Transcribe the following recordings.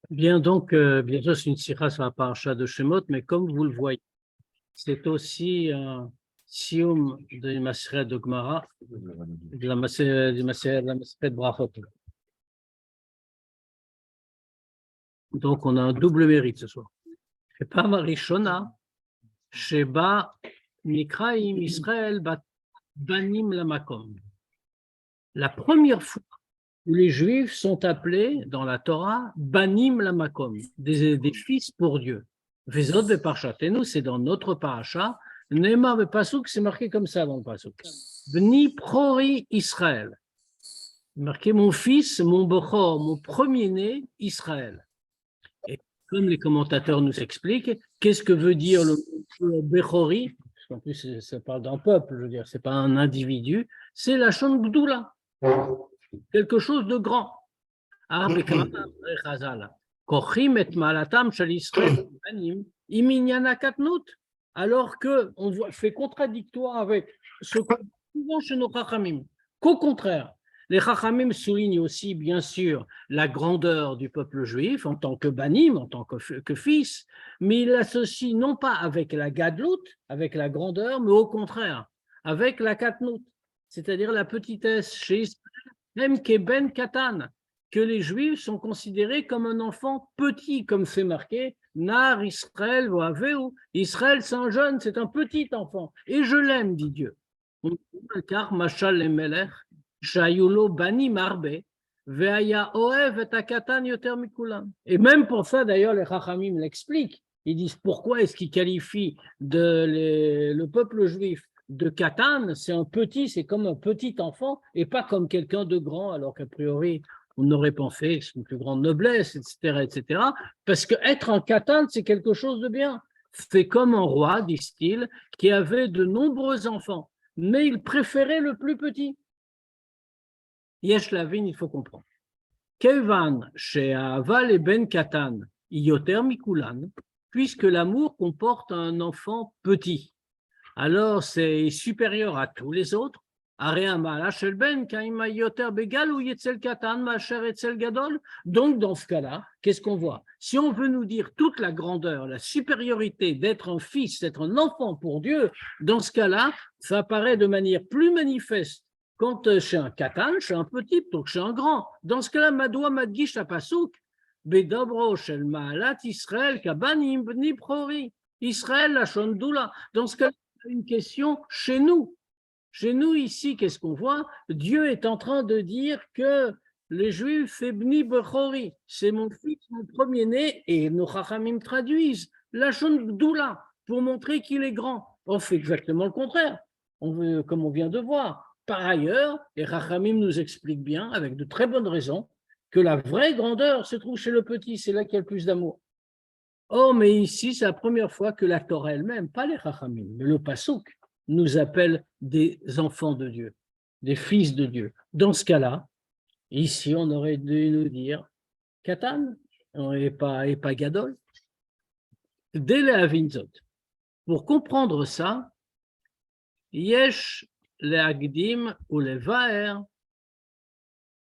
Bien, donc, bien sûr, c'est une sira sur la paracha de Shemot, mais comme vous le voyez, c'est aussi un sium de Maseret de Gemara, de la Maseret de Brachot. Donc, on a un double mérite ce soir. Shepam Arishona, Sheba Nikraim Israël Banim Lamakom. La première fois où les Juifs sont appelés dans la Torah Banim Lamakom, des fils pour Dieu. Vezot Beparchatenu, c'est dans notre paracha. Neymar Bepasuk, c'est marqué comme ça dans le Pasuk. Bni Prori Israël. Marqué mon fils, mon Bechor, mon premier-né, Israël. Et comme les commentateurs nous expliquent, qu'est-ce que veut dire le Bechori? En plus, ça parle d'un peuple, je veux dire, c'est pas un individu, c'est la Shon Gdoula. Quelque chose de grand. Alors qu'on fait contradictoire avec ce qu'on voit chez nos Chachamim. Qu'au contraire, les Chachamim soulignent aussi, bien sûr, la grandeur du peuple juif en tant que banim, en tant que fils, mais ils l'associent non pas avec la gadlout, avec la grandeur, mais au contraire, avec la katnout, c'est-à-dire la petitesse chez Israël. Même qu'Eben Katan, que les Juifs sont considérés comme un enfant petit, comme c'est marqué, Nar Israël Voaveu, Israël c'est un jeune, c'est un petit enfant, et je l'aime, dit Dieu. Car Machal Lemelech, Shayulo Bani Marbe, Veaya Oev et Akatan Yoter Mikulam. Et même pour ça, d'ailleurs, les Chachamim l'expliquent. Ils disent pourquoi est-ce qu'ils qualifient le peuple juif de Katan, c'est un petit, c'est comme un petit enfant et pas comme quelqu'un de grand, alors qu'a priori, on n'aurait pensé que c'est une plus grande noblesse, etc., etc. Parce que être un Katan, c'est quelque chose de bien. C'est comme un roi, disent-ils, qui avait de nombreux enfants, mais il préférait le plus petit. Yesh Lavin, il faut comprendre. Kevan, chez Aval et Ben Katan, Yoter Mikulan, puisque l'amour comporte un enfant petit. Alors c'est supérieur à tous les autres. Donc dans ce cas-là, qu'est-ce qu'on voit? Si on veut nous dire toute la grandeur, la supériorité d'être un fils, d'être un enfant pour Dieu, dans ce cas-là, ça apparaît de manière plus manifeste quand chez un katan, chez un petit, plutôt que chez un grand. Dans ce cas-là, Madoua Madgish Apasuk, Bedabro Shel Maalat Israël Kabanim Bni Prori, Israël la Shondoula. Dans ce cas-là, une question chez nous. Chez nous, ici, qu'est-ce qu'on voit? Dieu est en train de dire que les Juifs, c'est Bni Bechori, c'est mon fils, mon premier-né, et nos Chachamim traduisent la Doula pour montrer qu'il est grand. On fait exactement le contraire, comme on vient de voir. Par ailleurs, les Chachamim nous expliquent bien, avec de très bonnes raisons, que la vraie grandeur se trouve chez le petit, c'est là qu'il y a le plus d'amour. Oh, mais ici, c'est la première fois que la Torah elle-même, pas les Chachamim, mais le Pasuk, nous appelle des enfants de Dieu, des fils de Dieu. Dans ce cas-là, ici, on aurait dû nous dire Katan, et pas Gadol. Dès les Avinzot. Pour comprendre ça, Yesh le Agdim ou le Vaer,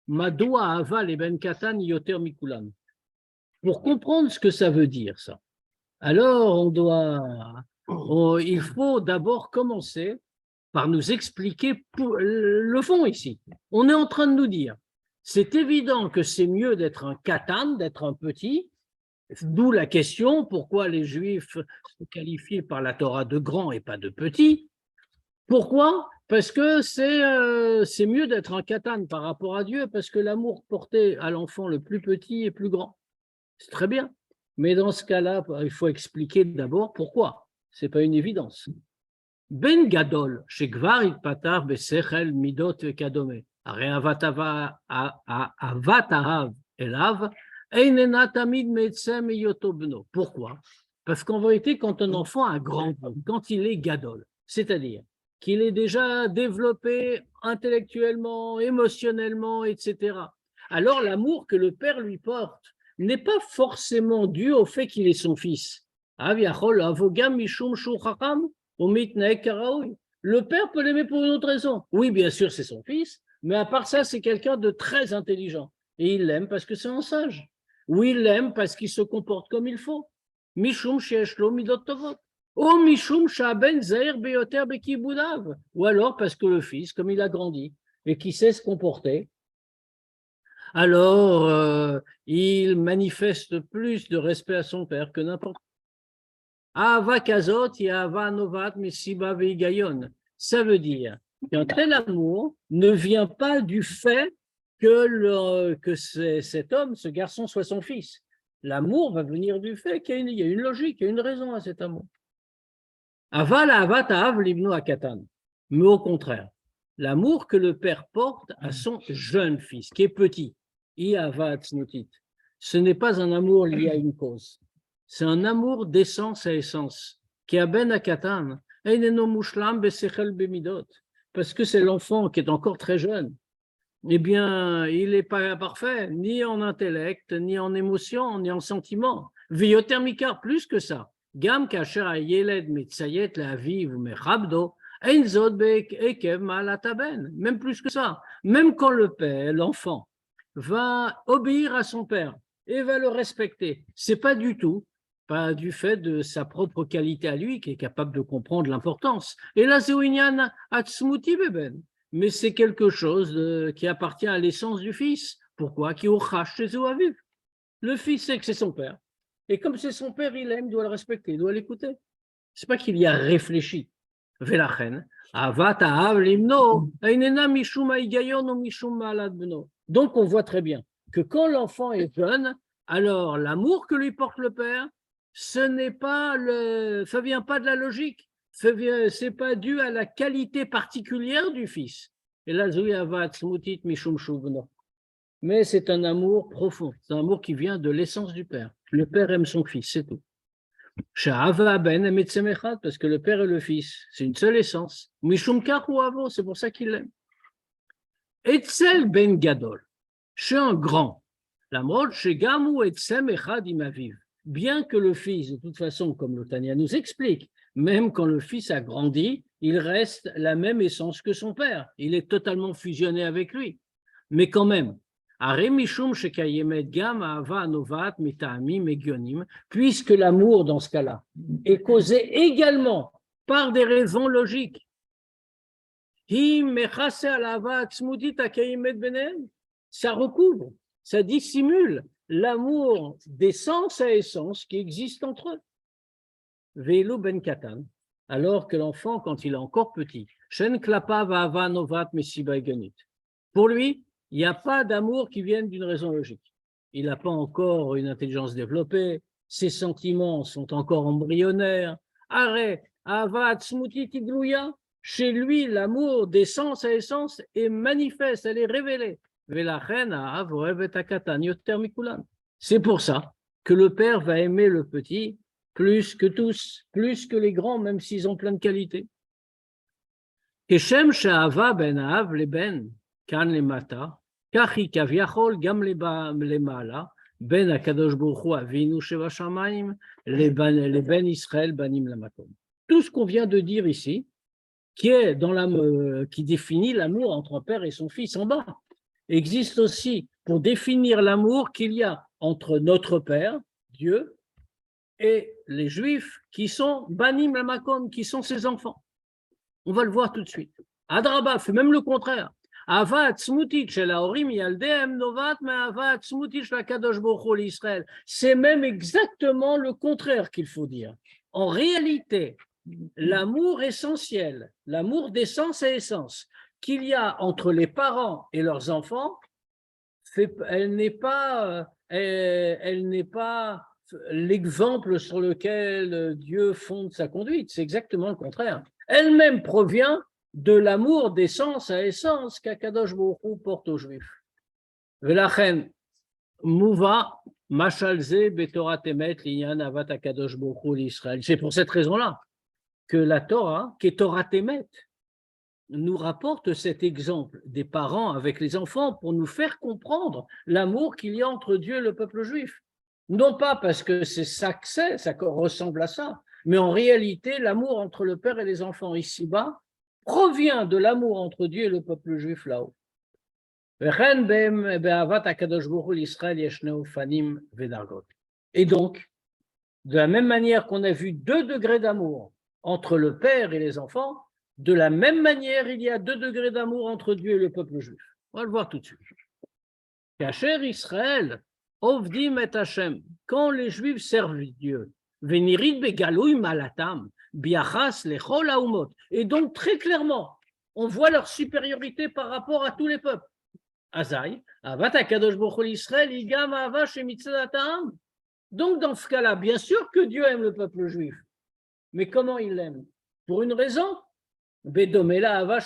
Madoua Aval et Ben Katan Yoter Mikulam. Pour comprendre ce que ça veut dire, ça, alors il faut d'abord commencer par nous expliquer le fond ici. On est en train de nous dire, c'est évident que c'est mieux d'être un katan, d'être un petit, d'où la question, pourquoi les Juifs sont qualifiés par la Torah de grands et pas de petits? Pourquoi? Parce que c'est mieux d'être un katan par rapport à Dieu, parce que l'amour porté à l'enfant le plus petit est plus grand. C'est très bien. Mais dans ce cas-là, il faut expliquer d'abord pourquoi. Ce n'est pas une évidence. Ben Gadol, chez Gvar Patar Besechel Midot Kadome, Avat Arav Elav, Einena Tamid Metzem Yotobno. Pourquoi? Parce qu'en vérité, quand un enfant a grandi, quand il est Gadol, c'est-à-dire qu'il est déjà développé intellectuellement, émotionnellement, etc., alors l'amour que le père lui porte n'est pas forcément dû au fait qu'il est son fils. Le père peut l'aimer pour une autre raison. Oui, bien sûr, c'est son fils, mais à part ça, c'est quelqu'un de très intelligent. Et il l'aime parce que c'est un sage. Ou il l'aime parce qu'il se comporte comme il faut. Mishum sheyesh lo midot tovot. Ou mishum shaben zair beyoter bekibudav. Ou alors parce que le fils, comme il a grandi et qui sait se comporter, alors il manifeste plus de respect à son père que n'importe. Ahava kazot yahava novat mesiba veigayon. Ça veut dire qu'un tel amour ne vient pas du fait que cet homme, ce garçon, soit son fils. L'amour va venir du fait qu'il y a une logique, il y a une raison à cet amour. Aval ahavat ahav libno akatan. Mais au contraire, l'amour que le père porte à son jeune fils, qui est petit, ce n'est pas un amour lié à une cause. C'est un amour d'essence à essence, qui a ben akatan, parce que c'est l'enfant qui est encore très jeune. Eh bien, il n'est pas parfait, ni en intellect, ni en émotion, ni en sentiment. Viotermikar, plus que ça. Gam kasher ayeled mitzayet la vive mechabdo, einzod ekev malataben. Même plus que ça. Même quand le père, l'enfant, va obéir à son père et va le respecter, c'est pas du fait de sa propre qualité à lui qui est capable de comprendre l'importance. Et là, c'est Winyan Atzmuti Beben. Mais c'est quelque chose qui appartient à l'essence du fils. Pourquoi? Le fils sait que c'est son père. Et comme c'est son père, il l'aime, il doit le respecter, il doit l'écouter. C'est pas qu'il y a réfléchi. Donc on voit très bien que quand l'enfant est jeune, alors l'amour que lui porte le père, ça vient pas de la logique, c'est pas dû à la qualité particulière du fils. Et là, mais c'est un amour profond, c'est un amour qui vient de l'essence du père. Le père aime son fils, c'est tout. Parce que le père et le fils, c'est une seule essence. C'est pour ça qu'il l'aime. Etzel ben gadol, chez un grand, la mode chez Gamou etsem echad imaviv. Bien que le fils, de toute façon, comme le Tania nous explique, même quand le fils a grandi, il reste la même essence que son père. Il est totalement fusionné avec lui. Mais quand même, puisque l'amour, dans ce cas-là, est causé également par des raisons logiques. Ça recouvre, ça dissimule l'amour d'essence à essence qui existe entre eux. Velo ben katan, alors que l'enfant, quand il est encore petit, pour lui, il n'y a pas d'amour qui vienne d'une raison logique. Il n'a pas encore une intelligence développée, ses sentiments sont encore embryonnaires. Arrête, avat smuti tiglouya. Chez lui, l'amour d'essence à essence est manifeste, elle est révélée. C'est pour ça que le père va aimer le petit plus que tous, plus que les grands, même s'ils ont plein de qualités. Keshem she'ava ben av leben kan lemata, kachi kaviachol gam lemala, ben akadosh baruch hu avinu sheva shamayim, leben Israël banim lamakom. Tout ce qu'on vient de dire ici, qui définit l'amour entre un père et son fils en bas, existe aussi pour définir l'amour qu'il y a entre notre Père, Dieu, et les Juifs qui sont Banim Lamakom, qui sont ses enfants. On va le voir tout de suite. Adraba fait même le contraire. C'est même exactement le contraire qu'il faut dire. En réalité, l'amour essentiel, l'amour d'essence à essence qu'il y a entre les parents et leurs enfants, elle n'est pas l'exemple sur lequel Dieu fonde sa conduite, c'est exactement le contraire. Elle-même provient de l'amour d'essence à essence qu'Akadosh Baruch Hu porte aux Juifs. Velachen Mouva Mashalze Betorat Emet Linyan Avat Akadosh Baruch Hu l'Israël. C'est pour cette raison-là que la Torah, qui est Torah Emet, nous rapporte cet exemple des parents avec les enfants pour nous faire comprendre l'amour qu'il y a entre Dieu et le peuple juif. Non pas parce que c'est ça que c'est, ça ressemble à ça, mais en réalité, l'amour entre le père et les enfants ici-bas provient de l'amour entre Dieu et le peuple juif là-haut. Et donc, de la même manière qu'on a vu 2 degrés d'amour entre le père et les enfants, de la même manière, il y a 2 degrés d'amour entre Dieu et le peuple juif. On va le voir tout de suite. Kacher Israël, Ovdim et Hashem, quand les Juifs servent Dieu, Venirid begalouy malatam, biachas lechol haumot. Et donc, très clairement, on voit leur supériorité par rapport à tous les peuples. Azaï, Avat HaKadosh Baruch Hu Israël, Igam Ava Shemitzadatam. Donc, dans ce cas-là, bien sûr que Dieu aime le peuple juif. Mais comment il l'aime? Pour une raison. Bedomela Ava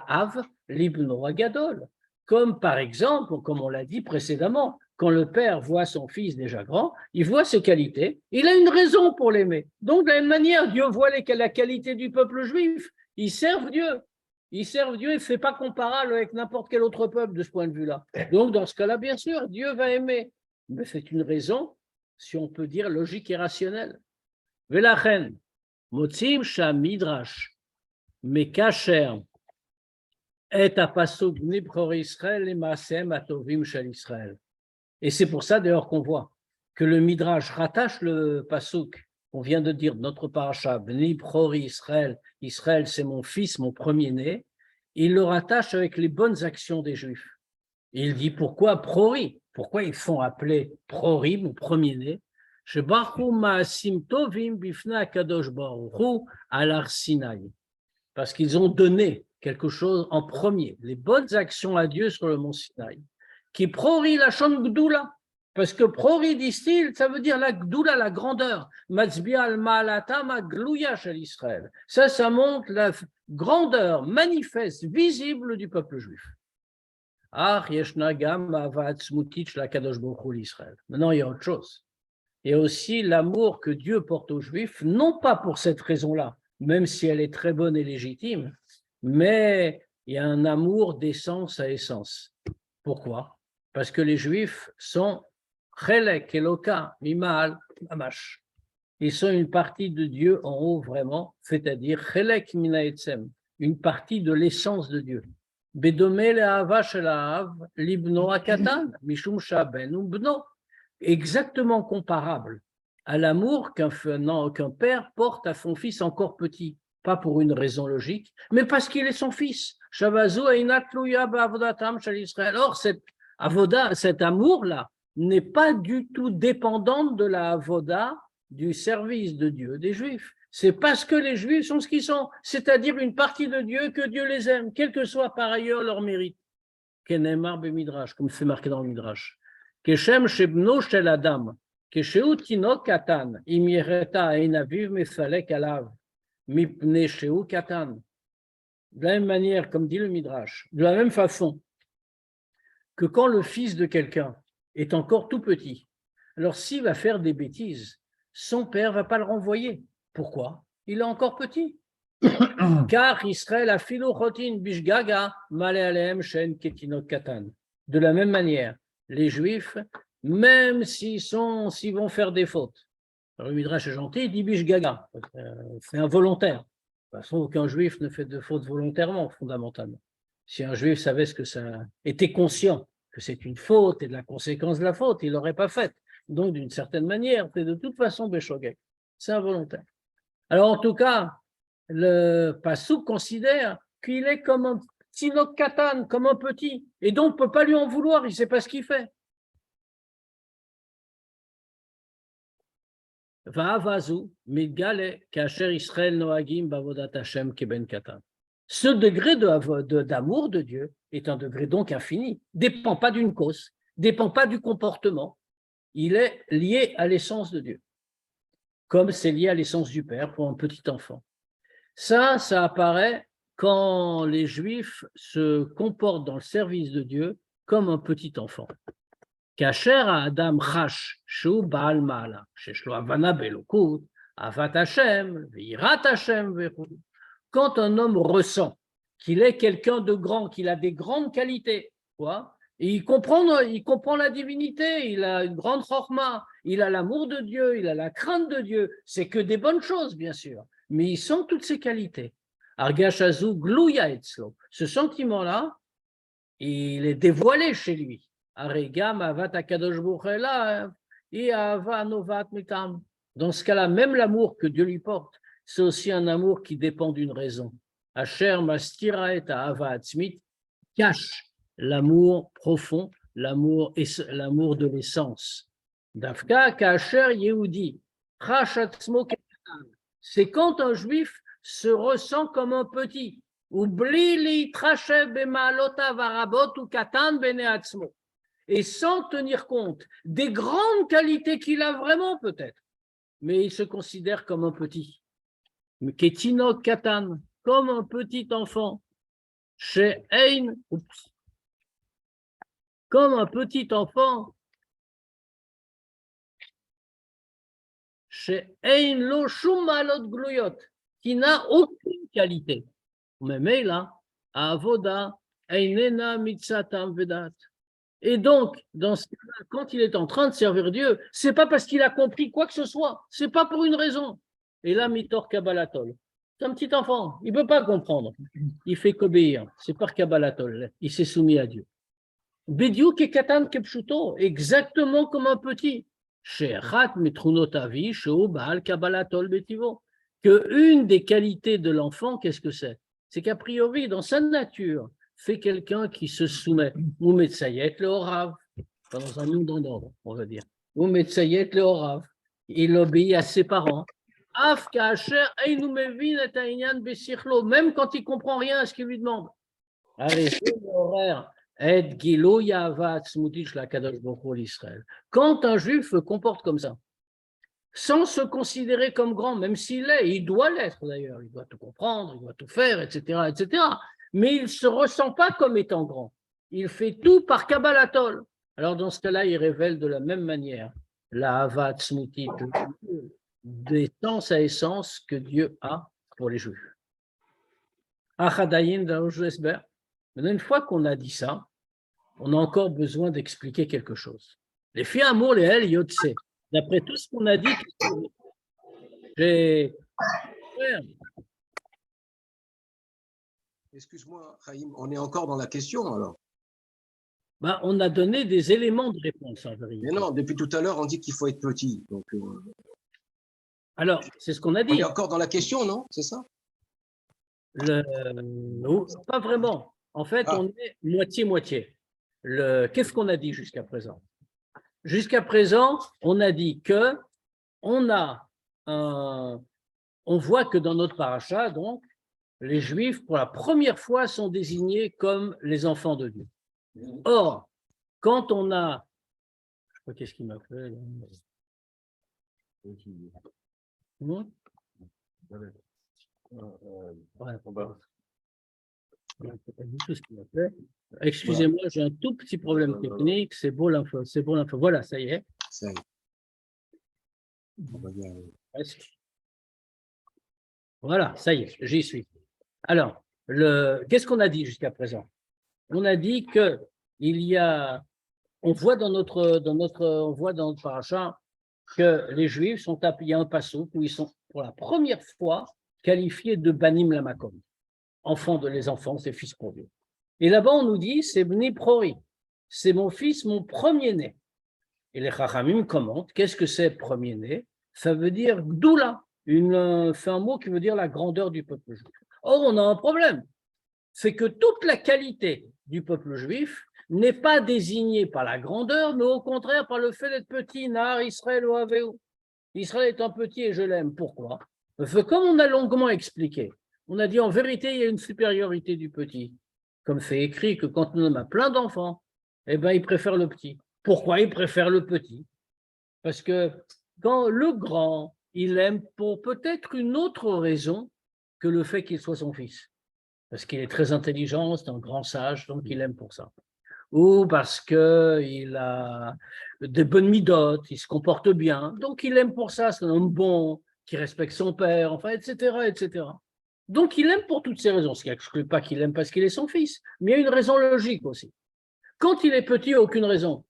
Av Libno Agadol. Comme par exemple, comme on l'a dit précédemment, quand le père voit son fils déjà grand, il voit ses qualités, il a une raison pour l'aimer. Donc, de la même manière, Dieu voit la qualité du peuple juif, ils servent Dieu. Ils servent Dieu, il ne fait pas comparable avec n'importe quel autre peuple de ce point de vue-là. Donc, dans ce cas-là, bien sûr, Dieu va aimer. Mais c'est une raison, si on peut dire, logique et rationnelle. Velachen, Motzim Sham Midrash, Mekacher, et apasuk Nibchor Israël et Maasem Atovim Shel Israël. Et c'est pour ça d'ailleurs qu'on voit que le Midrash rattache le pasuk qu'on vient de dire, notre paracha, Nibchor Israël, Israël c'est mon fils, mon premier-né, il le rattache avec les bonnes actions des Juifs. Et il dit pourquoi Prori? Pourquoi ils font appeler Prori, mon premier-né? Parce qu'ils ont donné quelque chose en premier, les bonnes actions à Dieu sur le mont Sinaï. Qui Prori la Shon Gdoula, parce que Prori, disent-ils, ça veut dire la Gdoula, la grandeur. Matzbia al Maalatama Glouya shel Israël. Ça montre la grandeur manifeste, visible du peuple juif. Maintenant, il y a autre chose. Il y a aussi l'amour que Dieu porte aux Juifs, non pas pour cette raison-là, même si elle est très bonne et légitime, mais il y a un amour d'essence à essence. Pourquoi? Parce que les Juifs sont Chelek, Eloka, Mimal, Mamash. Ils sont une partie de Dieu en haut vraiment, c'est-à-dire Chelek Minaetzem, une partie de l'essence de Dieu. Exactement comparable à l'amour qu'un père porte à son fils encore petit, pas pour une raison logique, mais parce qu'il est son fils. Or, cet amour-là n'est pas du tout dépendant de la avoda, du service de Dieu des Juifs. C'est parce que les Juifs sont ce qu'ils sont, c'est-à-dire une partie de Dieu, que Dieu les aime, quel que soit par ailleurs leur mérite. Kenemar bemidrash, comme c'est marqué dans le Midrash. Keshem shebno shel adam, kesheu tinok katan, im yereta einaviv mefalek alav, mipne sheu katan. De la même manière, comme dit le Midrash, de la même façon que quand le fils de quelqu'un est encore tout petit, alors s'il va faire des bêtises, son père ne va pas le renvoyer. Pourquoi? Il est encore petit. Car Israël a filochotin bishgaga malealem shen ketinot katan. De la même manière, les Juifs, même s'ils vont faire des fautes, alors le Midrash est gentil, il dit bishgaga, c'est involontaire. De toute façon, aucun Juif ne fait de faute volontairement, fondamentalement. Si un Juif savait ce que ça était conscient que c'est une faute et de la conséquence de la faute, il ne l'aurait pas faite. Donc, d'une certaine manière, c'est de toute façon béchogek. C'est involontaire. Alors, en tout cas, le Passouk considère qu'il est comme un Tinok Katan, comme un petit, et donc on ne peut pas lui en vouloir, il ne sait pas ce qu'il fait. Ce degré d'amour de Dieu est un degré donc infini, ne dépend pas d'une cause, ne dépend pas du comportement, il est lié à l'essence de Dieu, comme c'est lié à l'essence du Père pour un petit enfant. Ça apparaît quand les Juifs se comportent dans le service de Dieu comme un petit enfant. Kacher Adam Chash, Shu Baal Ma'ala, Sheshlo Havana Belokut, Avat Hashem, Virat Hashem, quand un homme ressent qu'il est quelqu'un de grand, qu'il a des grandes qualités, quoi, Et il comprend la divinité, il a une grande chorma, il a l'amour de Dieu, il a la crainte de Dieu. C'est que des bonnes choses, bien sûr, mais il sent toutes ces qualités. Argashazu glouya etzlo. Ce sentiment-là, il est dévoilé chez lui. Aregam avat akadosh baruch et ava novat mitam. Dans ce cas-là, même l'amour que Dieu lui porte, c'est aussi un amour qui dépend d'une raison. Asher mastira et ava atzmit cache l'amour profond, l'amour de l'essence. Dafka kasher Yehudi, c'est quand un juif se ressent comme un petit, et sans tenir compte des grandes qualités qu'il a vraiment peut-être, mais il se considère comme un petit. Ketino katan, comme un petit enfant. Chez Ein, comme un petit enfant, chez Ein lo shumalot gluyot, qui n'a aucune qualité. Mais là, avoda einena mitzatam vedat. Et donc, dans ce cas-là, quand il est en train de servir Dieu, c'est pas parce qu'il a compris quoi que ce soit, c'est pas pour une raison. Et là, mitor kabbalatol. C'est un petit enfant, il ne peut pas comprendre. Il fait qu'obéir. C'est par kabbalatol. Il s'est soumis à Dieu. Bediuk et katan kepshuto, exactement comme un petit. She'echat mitrunotavi she'u baal kabbalatol betivo. Que une des qualités de l'enfant, qu'est-ce que c'est? C'est qu'a priori, dans sa nature, fait quelqu'un qui se soumet. Ou metsayet le orav, dans un monde d'ordre, on va dire. Ou metsayet le orav. Il obéit à ses parents. Af kacher einu mevin et aïnyan besichlo, même quand il comprend rien à ce qu'il lui demande. Allez, c'est l'horaire. Quand un juif se comporte comme ça, sans se considérer comme grand, même s'il l'est, il doit l'être d'ailleurs, il doit tout comprendre, il doit tout faire, etc., etc. Mais il ne se ressent pas comme étant grand. Il fait tout par Kabbalatol. Alors dans ce cas-là, il révèle de la même manière la Havat Smutit, d'essence à essence que Dieu a pour les juifs. Achadayin d'Aoujesber. Maintenant, une fois qu'on a dit ça, on a encore besoin d'expliquer quelque chose. Les filles amour, les El Yotse. D'après tout ce qu'on a dit, j'ai. Excuse-moi, Chaim, on est encore dans la question alors. Ben, on a donné des éléments de réponse en vérité. Mais non, depuis tout à l'heure, on dit qu'il faut être petit. Donc, alors, c'est ce qu'on a dit. On est encore dans la question, non? C'est ça? Pas vraiment. En fait, on est moitié-moitié. Qu'est-ce qu'on a dit jusqu'à présent? Jusqu'à présent, on a dit que on voit que dans notre paracha, donc, les Juifs, pour la première fois, sont désignés comme les enfants de Dieu. Or, quand on a... Je sais pas qu'est-ce qu'il m'a fait. Excusez-moi, j'ai un tout petit problème technique. C'est beau l'info. C'est beau l'info. Voilà, ça y est. Ça y est. Voilà, ça y est, j'y suis. Alors, qu'est-ce qu'on a dit jusqu'à présent? On a dit que on voit dans notre paracha que les Juifs il y a un passouk où ils sont pour la première fois qualifiés de banim lamakom, les enfants, c'est fils pour Dieu. Et là-bas, on nous dit, c'est bni prori, c'est mon fils, mon premier-né. Et les Chachamim commentent, qu'est-ce que c'est premier-né? Ça veut dire gdoula, c'est un mot qui veut dire la grandeur du peuple juif. Or, on a un problème, c'est que toute la qualité du peuple juif n'est pas désignée par la grandeur, mais au contraire par le fait d'être petit. Nar Israël ou Aveu. Israël est un petit et je l'aime. Pourquoi? Parce que comme on a longuement expliqué, on a dit en vérité, il y a une supériorité du petit. Comme c'est écrit que quand on a plein d'enfants, eh ben, il préfère le petit. Pourquoi il préfère le petit? Parce que quand le grand, il aime pour peut-être une autre raison que le fait qu'il soit son fils. Parce qu'il est très intelligent, c'est un grand sage, donc il aime pour ça. Ou parce qu'il a des bonnes midotes, il se comporte bien, donc il aime pour ça, c'est un homme bon, qui respecte son père, enfin, etc., etc. Donc il aime pour toutes ces raisons, ce qui n'exclut pas qu'il aime parce qu'il est son fils, mais il y a une raison logique aussi. Quand il est petit, aucune raison.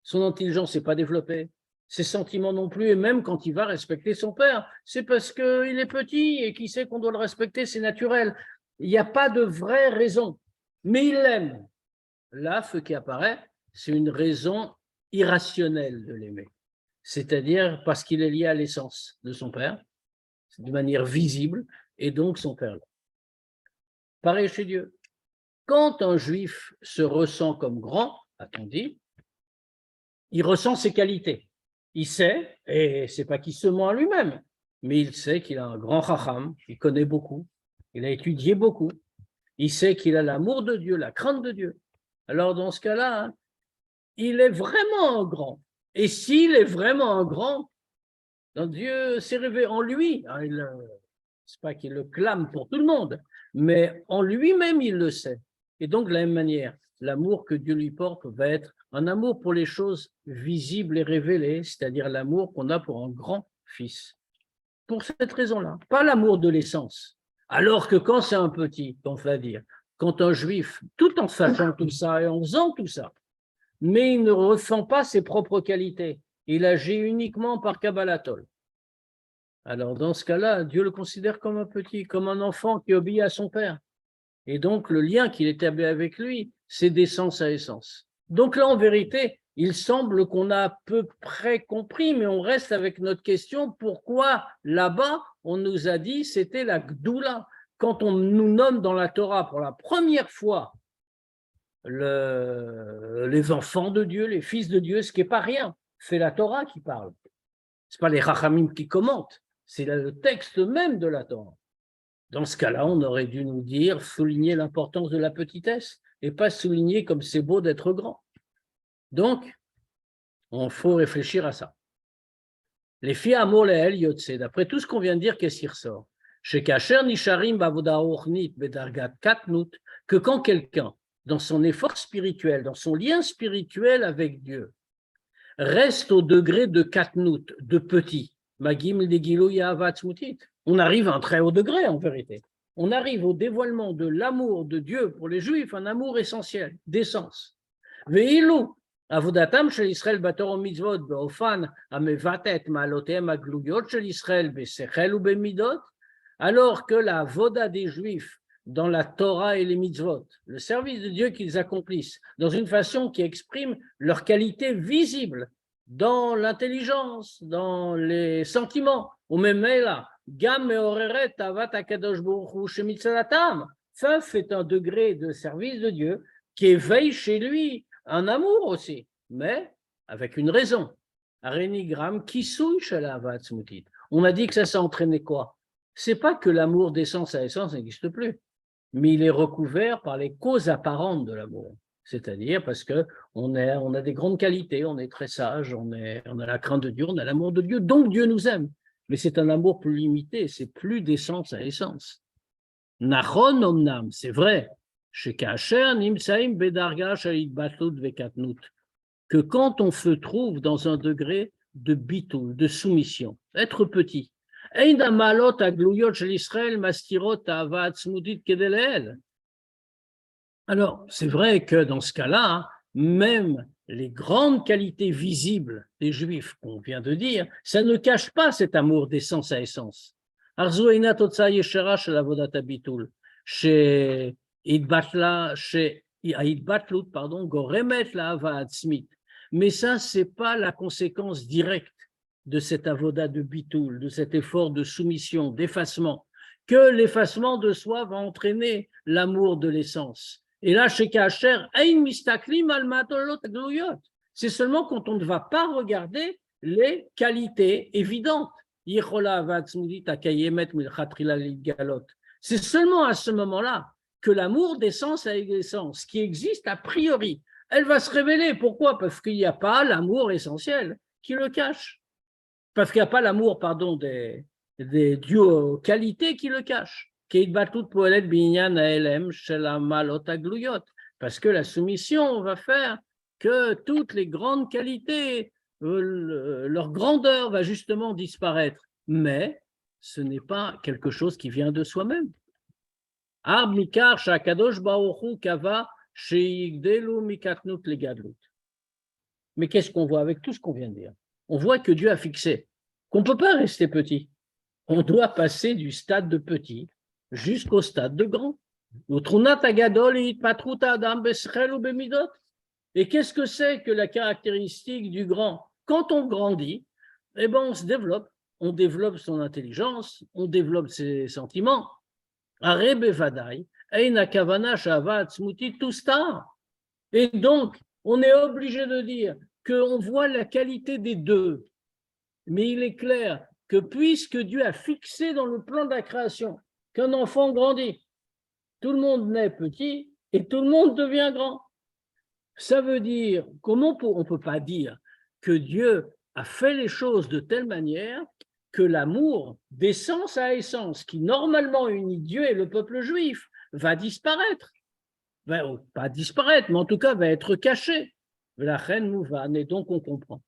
Son intelligence n'est pas développée, ses sentiments non plus, et même quand il va respecter son père, c'est parce qu'il est petit et qu'il sait qu'on doit le respecter, c'est naturel. Il n'y a pas de vraie raison, mais il l'aime. Là, ce qui apparaît, c'est une raison irrationnelle de l'aimer, c'est-à-dire parce qu'il est lié à l'essence de son père, de manière visible, et donc son père. Pareil chez Dieu. Quand un juif se ressent comme grand, a-t-on dit, il ressent ses qualités. Il sait, et c'est pas qu'il se ment à lui-même, mais il sait qu'il a un grand chacham, il connaît beaucoup, il a étudié beaucoup, il sait qu'il a l'amour de Dieu, la crainte de Dieu. Alors dans ce cas-là, hein, il est vraiment un grand. Et s'il est vraiment un grand, Dieu s'est révélé en lui. C'est pas qu'il le clame pour tout le monde, mais en lui-même, il le sait. Et donc, de la même manière, l'amour que Dieu lui porte va être un amour pour les choses visibles et révélées, c'est-à-dire l'amour qu'on a pour un grand fils. Pour cette raison-là, pas l'amour de l'essence. Alors que quand c'est un petit, on va dire, quand un juif, tout en sachant tout ça et en faisant tout ça, mais il ne ressent pas ses propres qualités, il agit uniquement par Kabbalatol. Alors, dans ce cas-là, Dieu le considère comme un petit, comme un enfant qui obéit à son père. Et donc, le lien qu'il établit avec lui, c'est d'essence à essence. Donc là, en vérité, il semble qu'on a à peu près compris, mais on reste avec notre question, pourquoi là-bas, on nous a dit c'était la Gdoula. Quand on nous nomme dans la Torah pour la première fois les enfants de Dieu, les fils de Dieu, ce qui n'est pas rien, c'est la Torah qui parle. Ce n'est pas les Rachamim qui commentent, c'est le texte même de la Torah. Dans ce cas-là, on aurait dû nous dire, souligner l'importance de la petitesse et pas souligner comme c'est beau d'être grand. Donc, il faut réfléchir à ça. Les filles amour leel yotse, d'après tout ce qu'on vient de dire, qu'est-ce qui ressort? Chez Kacher Nisharim Bavoda Ornit Bedargat Katnut, que quand quelqu'un, dans son effort spirituel, dans son lien spirituel avec Dieu, reste au degré de Katnut, de petit, Magim Legilo Yahavatzmutit, on arrive à un très haut degré en vérité. On arrive au dévoilement de l'amour de Dieu pour les Juifs, un amour essentiel, d'essence. Veilou, Avodatam shel Israël bator mitzvot beofan amevatet ma'alotem agluyot shel Israël besechel ou bemidot, alors que la voda des Juifs dans la Torah et les mitzvot, le service de Dieu qu'ils accomplissent, dans une façon qui exprime leur qualité visible dans l'intelligence, dans les sentiments, ou même là, Gam meoreret avat akadosh baruch hu shemitzalatam. Ça, c'est un degré de service de Dieu qui éveille chez lui un amour aussi, mais avec une raison. Arenigram kisui shalavat smutit. On a dit que ça entraînait quoi? C'est pas que l'amour d'essence à essence n'existe plus, mais il est recouvert par les causes apparentes de l'amour. C'est-à-dire parce qu'on a des grandes qualités, on est très sage, on a la crainte de Dieu, on a l'amour de Dieu, donc Dieu nous aime. Mais c'est un amour plus limité, c'est plus d'essence à essence. Nachon omnam, c'est vrai, chez Kacher nimsaim bedarga shalit batlut vekatnut, que quand on se trouve dans un degré de bitul, de soumission, être petit, ein malot agluyot shel Israël mastirot avat smudit kedeleel. Alors, c'est vrai que dans ce cas-là, même les grandes qualités visibles des Juifs qu'on vient de dire, ça ne cache pas cet amour d'essence à essence. Arzueina totsa yeshera shel avodat habitul, chez Idbatlut, pardon, goremet la hava atzmit. Mais ça, c'est pas la conséquence directe de cet avodat de bitul, de cet effort de soumission, d'effacement, que l'effacement de soi va entraîner l'amour de l'essence. Et là, chez Kacher, c'est seulement quand on ne va pas regarder les qualités évidentes. C'est seulement à ce moment-là que l'amour d'essence à essence, qui existe a priori, elle va se révéler. Pourquoi? Parce qu'il n'y a pas l'amour essentiel qui le cache. Parce qu'il n'y a pas l'amour, pardon, des dieux qualités qui le cachent. Parce que la soumission va faire que toutes les grandes qualités, leur grandeur va justement disparaître. Mais ce n'est pas quelque chose qui vient de soi-même. Arbnikar shakadosh baruch hu kava Sheigdelu mikatnut legadlut. Mais qu'est-ce qu'on voit avec tout ce qu'on vient de dire? On voit que Dieu a fixé qu'on ne peut pas rester petit. On doit passer du stade de petit jusqu'au stade de grand. Et qu'est-ce que c'est que la caractéristique du grand? Quand on grandit, eh ben on se développe. On développe son intelligence, on développe ses sentiments. Et donc, on est obligé de dire qu'on voit la qualité des deux. Mais il est clair que puisque Dieu a fixé dans le plan de la création qu'un enfant grandit, tout le monde naît petit et tout le monde devient grand. Ça veut dire, comment on ne peut pas dire que Dieu a fait les choses de telle manière que l'amour d'essence à essence, qui normalement unit Dieu et le peuple juif, va disparaître. Pas disparaître, mais en tout cas va être caché. La reine Mouvan, et donc on comprend.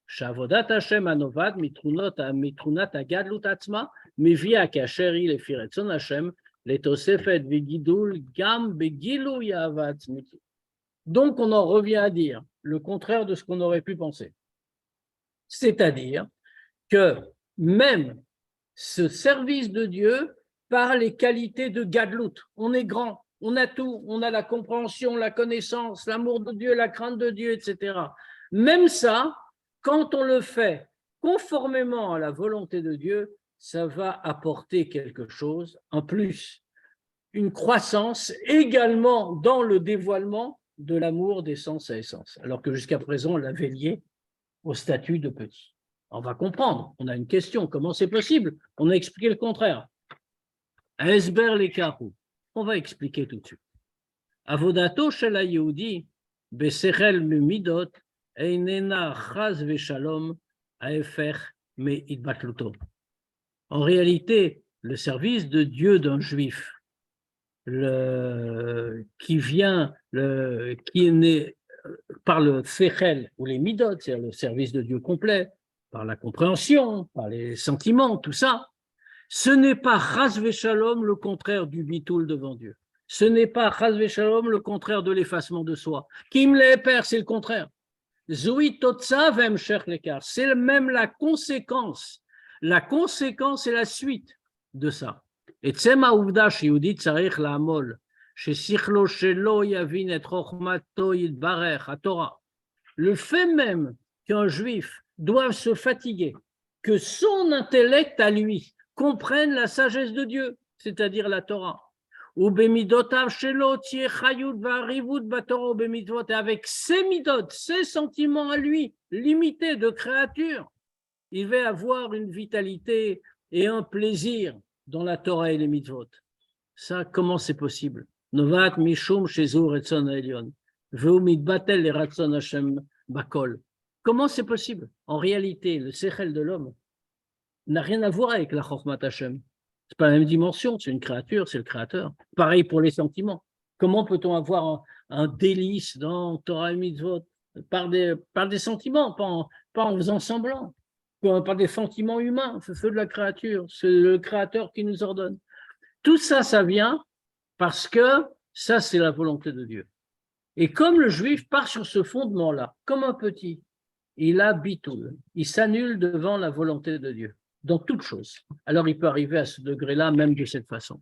Shavodat Hashem Anovad mitrunat agadlut atzma mevia kasheri lefiretzon Hashem letosefet vigidul gam begilu yavat tzmiti. Donc on en revient à dire le contraire de ce qu'on aurait pu penser. C'est-à-dire que même ce service de Dieu par les qualités de gadlut, on est grand, on a tout, on a la compréhension, la connaissance, l'amour de Dieu, la crainte de Dieu, etc. Même ça, quand on le fait conformément à la volonté de Dieu, ça va apporter quelque chose en plus, une croissance également dans le dévoilement de l'amour d'essence à essence, alors que jusqu'à présent, on l'avait lié au statut de petit. On va comprendre, on a une question, comment c'est possible? On a expliqué le contraire. Esber les carou. On va expliquer tout de suite. Avodato shel ha-Yehudi besechel midot einena chas veshalom haefer me'itbatluto. En réalité, le service de Dieu d'un juif, qui est né par le sechel ou les midot, c'est-à-dire le service de Dieu complet, par la compréhension, par les sentiments, tout ça, ce n'est pas chas veshalom le contraire du bitoul devant Dieu. Ce n'est pas chas veshalom le contraire de l'effacement de soi. Kim le'eper, c'est le contraire. Zoui totsa vem cher lekar, c'est même la conséquence. La conséquence est la suite de ça. Et tsema uvda sheyudit tsarich la'amol, shesichlo shelo yavin et chochmato yitbarech, à Torah. Le fait même qu'un juif doive se fatiguer, que son intellect à lui comprenne la sagesse de Dieu, c'est-à-dire la Torah. Et avec ses midot, ses sentiments à lui, limités de créature, il va avoir une vitalité et un plaisir dans la Torah et les mitzvot. Ça, comment c'est possible? Novat mishum shezu retzon ha'elyon, ve'u mitbatel le ratzon Hashem bakol. Comment c'est possible? En réalité, le sechel de l'homme n'a rien à voir avec la chokhmat Hashem. C'est pas la même dimension, c'est une créature, c'est le créateur. Pareil pour les sentiments. Comment peut-on avoir un délice dans Torah et mitzvot par des sentiments, pas en faisant semblant, par des sentiments humains, c'est ceux de la créature, c'est le créateur qui nous ordonne. Tout ça, ça vient parce que ça, c'est la volonté de Dieu. Et comme le juif part sur ce fondement-là, comme un petit, il a bitoul, il s'annule devant la volonté de Dieu, dans toute chose. Alors il peut arriver à ce degré-là, même de cette façon.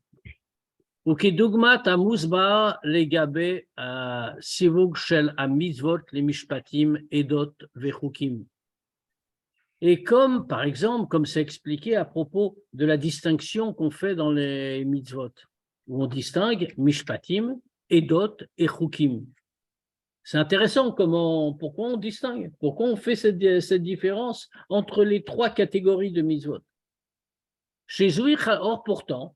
וכדוגמת המוסבר לגבי הסיווג של המצוות למשפטים, עדות וחוקים. Et comme, par exemple, comme c'est expliqué à propos de la distinction qu'on fait dans les mitzvot, où on distingue mishpatim, edot et chukim. C'est intéressant pourquoi on distingue, pourquoi on fait cette différence entre les trois catégories de mitzvot. Chez Zouir, or pourtant,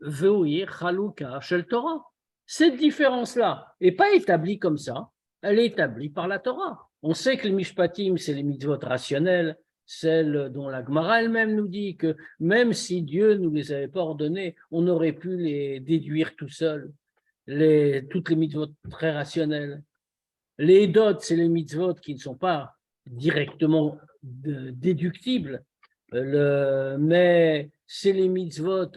Veuir Chalouka Shel Torah. Cette différence-là n'est pas établie comme ça, elle est établie par la Torah. On sait que les mishpatim, c'est les mitzvot rationnels, celles dont la Gemara elle-même nous dit que même si Dieu ne nous les avait pas ordonnées, on aurait pu les déduire tout seul, toutes les mitzvot très rationnelles. Les edot, c'est les mitzvot qui ne sont pas directement déductibles, mais c'est les mitzvot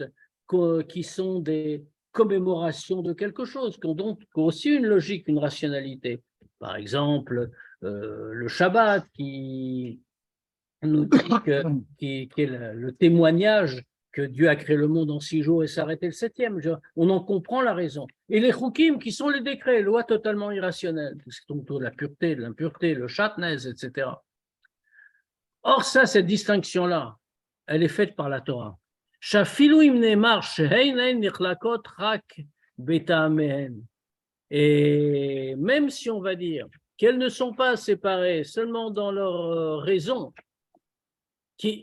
qui sont des commémoration de quelque chose, qui ont donc aussi une logique, une rationalité. Par exemple, le Shabbat qui nous dit qui est le témoignage que Dieu a créé le monde en 6 jours et s'est arrêté le 7e. On en comprend la raison. Et les chukim, qui sont les décrets, lois totalement irrationnelles, c'est autour de la pureté, de l'impureté, le shatnez, etc. Or, ça, cette distinction-là, elle est faite par la Torah. Et même si on va dire qu'elles ne sont pas séparées seulement dans leur raison, mais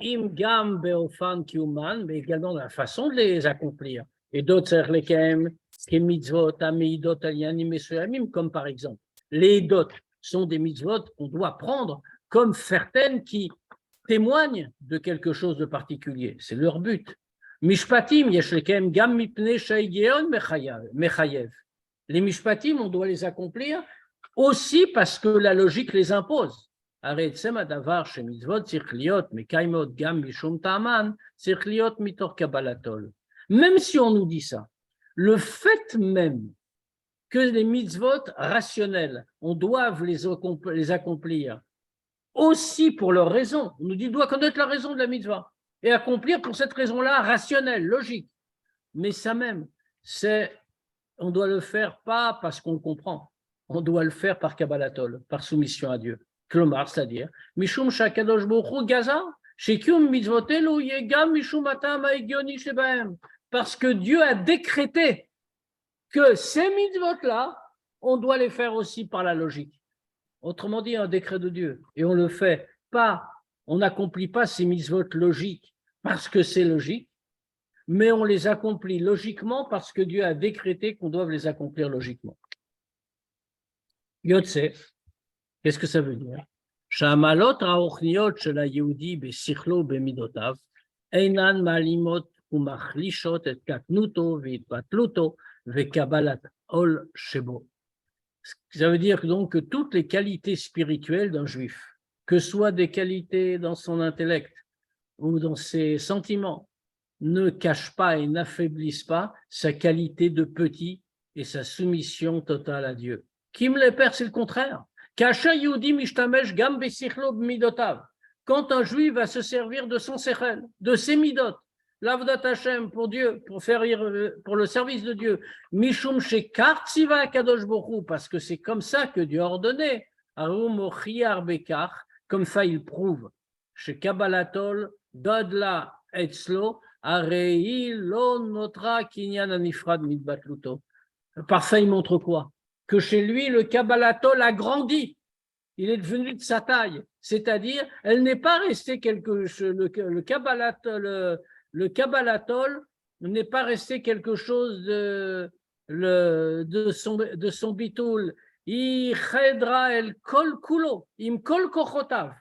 également dans la façon de les accomplir. Et d'autres, comme par exemple, les dots sont des mitzvot qu'on doit prendre comme certaines qui témoignent de quelque chose de particulier. C'est leur but. Mishpatim, les mishpatim, on doit les accomplir aussi parce que la logique les impose. Même si on nous dit ça, le fait même que les mitzvot rationnels, on doit les accomplir aussi pour leur raison. On nous dit, on doit connaître la raison de la mitzvah et accomplir pour cette raison-là rationnelle, logique. Mais ça même, on doit le faire pas parce qu'on le comprend. On doit le faire par Kabbalatol, par soumission à Dieu. Klomar, c'est-à-dire, Mishum Shakadosh Boru Gaza, Shekium Mitzvotelu Yegam Mishum Atam Aegioni Shebaem. Parce que Dieu a décrété que ces mitzvot-là, on doit les faire aussi par la logique. Autrement dit, un décret de Dieu. Et on le fait pas, on n'accomplit pas ces mitzvot logiques parce que c'est logique, mais on les accomplit logiquement parce que Dieu a décrété qu'on doit les accomplir logiquement. Yotse, qu'est-ce que ça veut dire? Shamalot ra'ochniot shel ha'yehudi besichlo bemidotav einan malimot umachlishot et katnuto ve'itbatluto ve'kabalat ol shebo. Ça veut dire donc que toutes les qualités spirituelles d'un juif, que ce soit des qualités dans son intellect ou dans ses sentiments, ne cachent pas et n'affaiblissent pas sa qualité de petit et sa soumission totale à Dieu. Kim le père, c'est le contraire. Quand un juif va se servir de son sechel, de ses midot, l'avdat Hashem pour Dieu, pour le service de Dieu, mishum shekar tziva kadosh borou, parce que c'est comme ça que Dieu a ordonné, comme ça il prouve, chez Kabbalatol, Dodla etzlo, arei lo notra kinyan anifrad mitbatluto. Par ça il montre quoi? Que chez lui, le Kabbalatol a grandi. Il est devenu de sa taille. C'est-à-dire, elle n'est pas restée le Kabbalatol n'est pas resté quelque chose de son bitoul. Il chedra el kol kulo, im kol kochotav.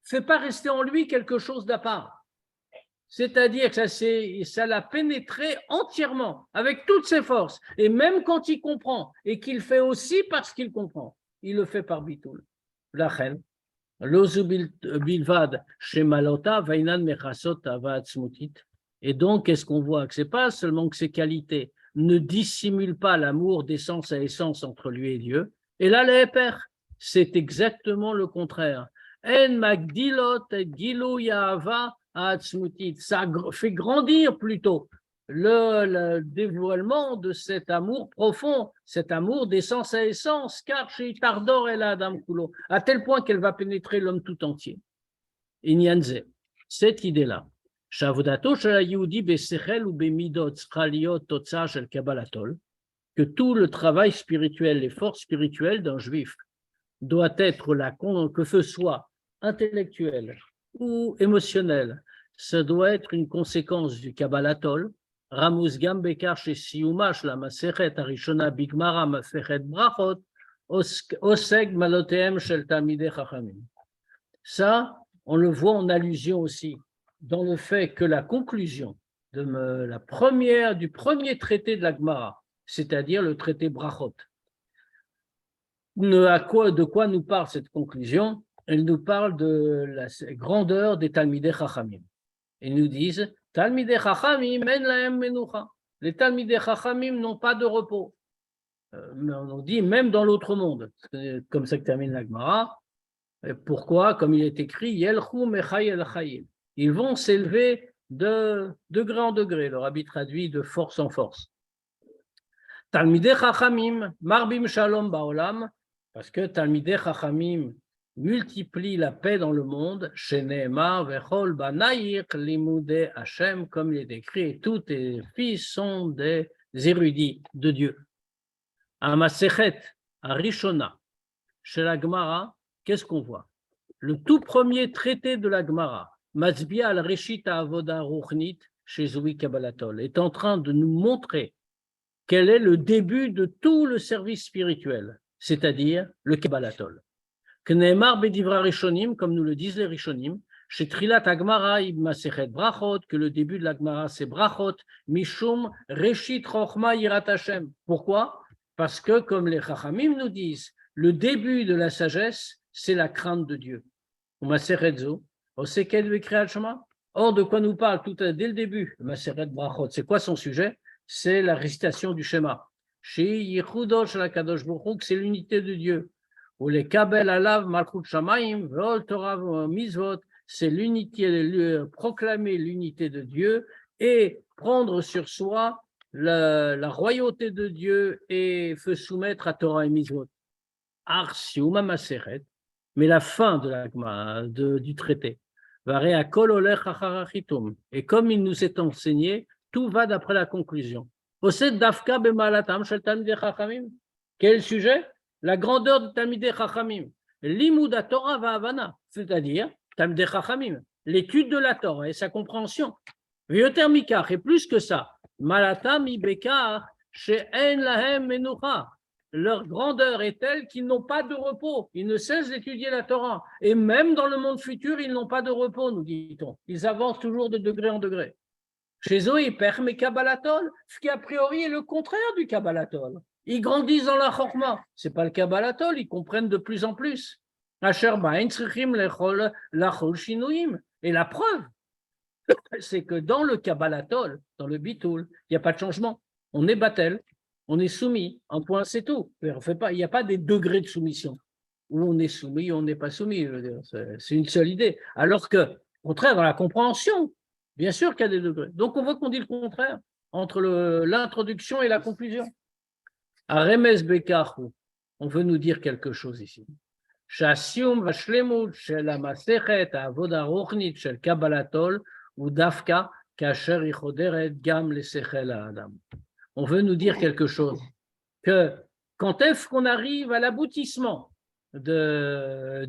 Fait pas rester en lui quelque chose d'à part. C'est-à-dire que ça l'a pénétré entièrement, avec toutes ses forces. Et même quand il comprend, et qu'il fait aussi parce qu'il comprend, il le fait par bitoul. Lachen, lozu bilvad shemalota vainan mechasot avad smutit. Et donc, qu'est-ce qu'on voit? Que ce n'est pas seulement que ses qualités ne dissimulent pas l'amour d'essence à essence entre lui et Dieu. Et là, le père, c'est exactement le contraire. En magdilot et gilou yahava. Ça fait grandir plutôt le dévoilement de cet amour profond, cet amour d'essence à essence, car chez Tardor et la Adam Kulo, à tel point qu'elle va pénétrer l'homme tout entier. Inyanze, cette idée-là, que tout le travail spirituel, les forces spirituelles d'un juif doit être que ce soit intellectuel ou émotionnel, ça doit être une conséquence du Kabbalatol. Ramuz Gam Bekar chez Siumash, la Masechet Arishona Bigmara Masechet Brachot, Oseg Maloteem Shel Talmidei Chachamim. Ça, on le voit en allusion aussi dans le fait que la conclusion du premier traité de la Gemara, c'est-à-dire le traité Brachot, de quoi nous parle cette conclusion? Elle nous parle de la grandeur des Talmidei Chachamim. Ils nous disent Talmidei Chachamim en lahem menucha. les Talmidei Chachamim n'ont pas de repos. On dit même dans l'autre monde. C'est comme ça que termine la Gemara. Pourquoi? Comme il est écrit, Yelchu Mechai El Chayim. Ils vont s'élever de degré en degré. Le rabbi traduit de force en force. Talmidei Chachamim, Marbim Shalom Baolam, parce que Talmidei Chachamim multiplie la paix dans le monde, Sheneemar Vechol Banayir Limudei Hashem, comme il est écrit, tous tes fils sont des érudits de Dieu. À Masechet, à Rishona, chez la Gemara, qu'est-ce qu'on voit? Le tout premier traité de la Gemara, Matzbia al-Reshit Avoda Ruchnit, chez Zoui Kabbalatol, est en train de nous montrer quel est le début de tout le service spirituel, c'est-à-dire le Kabbalatol. Kneemar bedivra Rishonim, comme nous le disent les Rishonim, chez Trilat Agmara ibn Masechet Brachot, que le début de la Gemara c'est Brachot, Mishum Reshit Chochma Yirat Hashem. Pourquoi? Parce que, comme les Chachamim nous disent, le début de la sagesse, c'est la crainte de Dieu. Masechet Zo, Oseket Vekriat Shema. Or, de quoi nous parle tout dès le début, Masechet Brachot? C'est quoi son sujet? C'est la récitation du schéma. Chez Yichudosh la Kadosh Baruch, c'est l'unité de Dieu. Ou les Kabel Alav Malchut Shamaim, Veol Torah Mizvot, c'est l'unité, proclamer l'unité de Dieu et prendre sur soi la royauté de Dieu et se soumettre à Torah et Mizvot. Arsiuma Maseret, mais la fin du traité. Et comme il nous est enseigné, tout va d'après la conclusion. Quel est le sujet? La grandeur du Talmidei Chachamim. Limud Torah va Havana, c'est-à-dire Talmidei Chachamim, l'étude de la Torah et sa compréhension. V'yoter mikach, et plus que ça, Malatam ibekar she'en lahem menucha. Leur grandeur est telle qu'ils n'ont pas de repos. Ils ne cessent d'étudier la Torah. Et même dans le monde futur, ils n'ont pas de repos, nous dit-on. Ils avancent toujours de degré en degré. Chez eux, ils perment Kabbalatol, ce qui a priori est le contraire du Kabbalatol. Ils grandissent dans la Chorma. Ce n'est pas le Kabbalatol, ils comprennent de plus en plus. Et la preuve, c'est que dans le Kabbalatol, dans le Bitoul, il n'y a pas de changement. On est Batel, on est soumis. Un point, c'est tout. Il n'y a pas des degrés de soumission. Où on est soumis, ou on n'est pas soumis. C'est une seule idée. Alors que, au contraire, dans la compréhension, bien sûr qu'il y a des degrés. Donc, on voit qu'on dit le contraire entre l'introduction et la conclusion. À Remes Bekachu, on veut nous dire quelque chose ici. Shasium vashlemut shel hamasechet avoda ruchnit shel kabbalatol ou dafka kasher ichoderet gam lesechel haadam. On veut nous dire quelque chose, que quand est-ce qu'on arrive à l'aboutissement de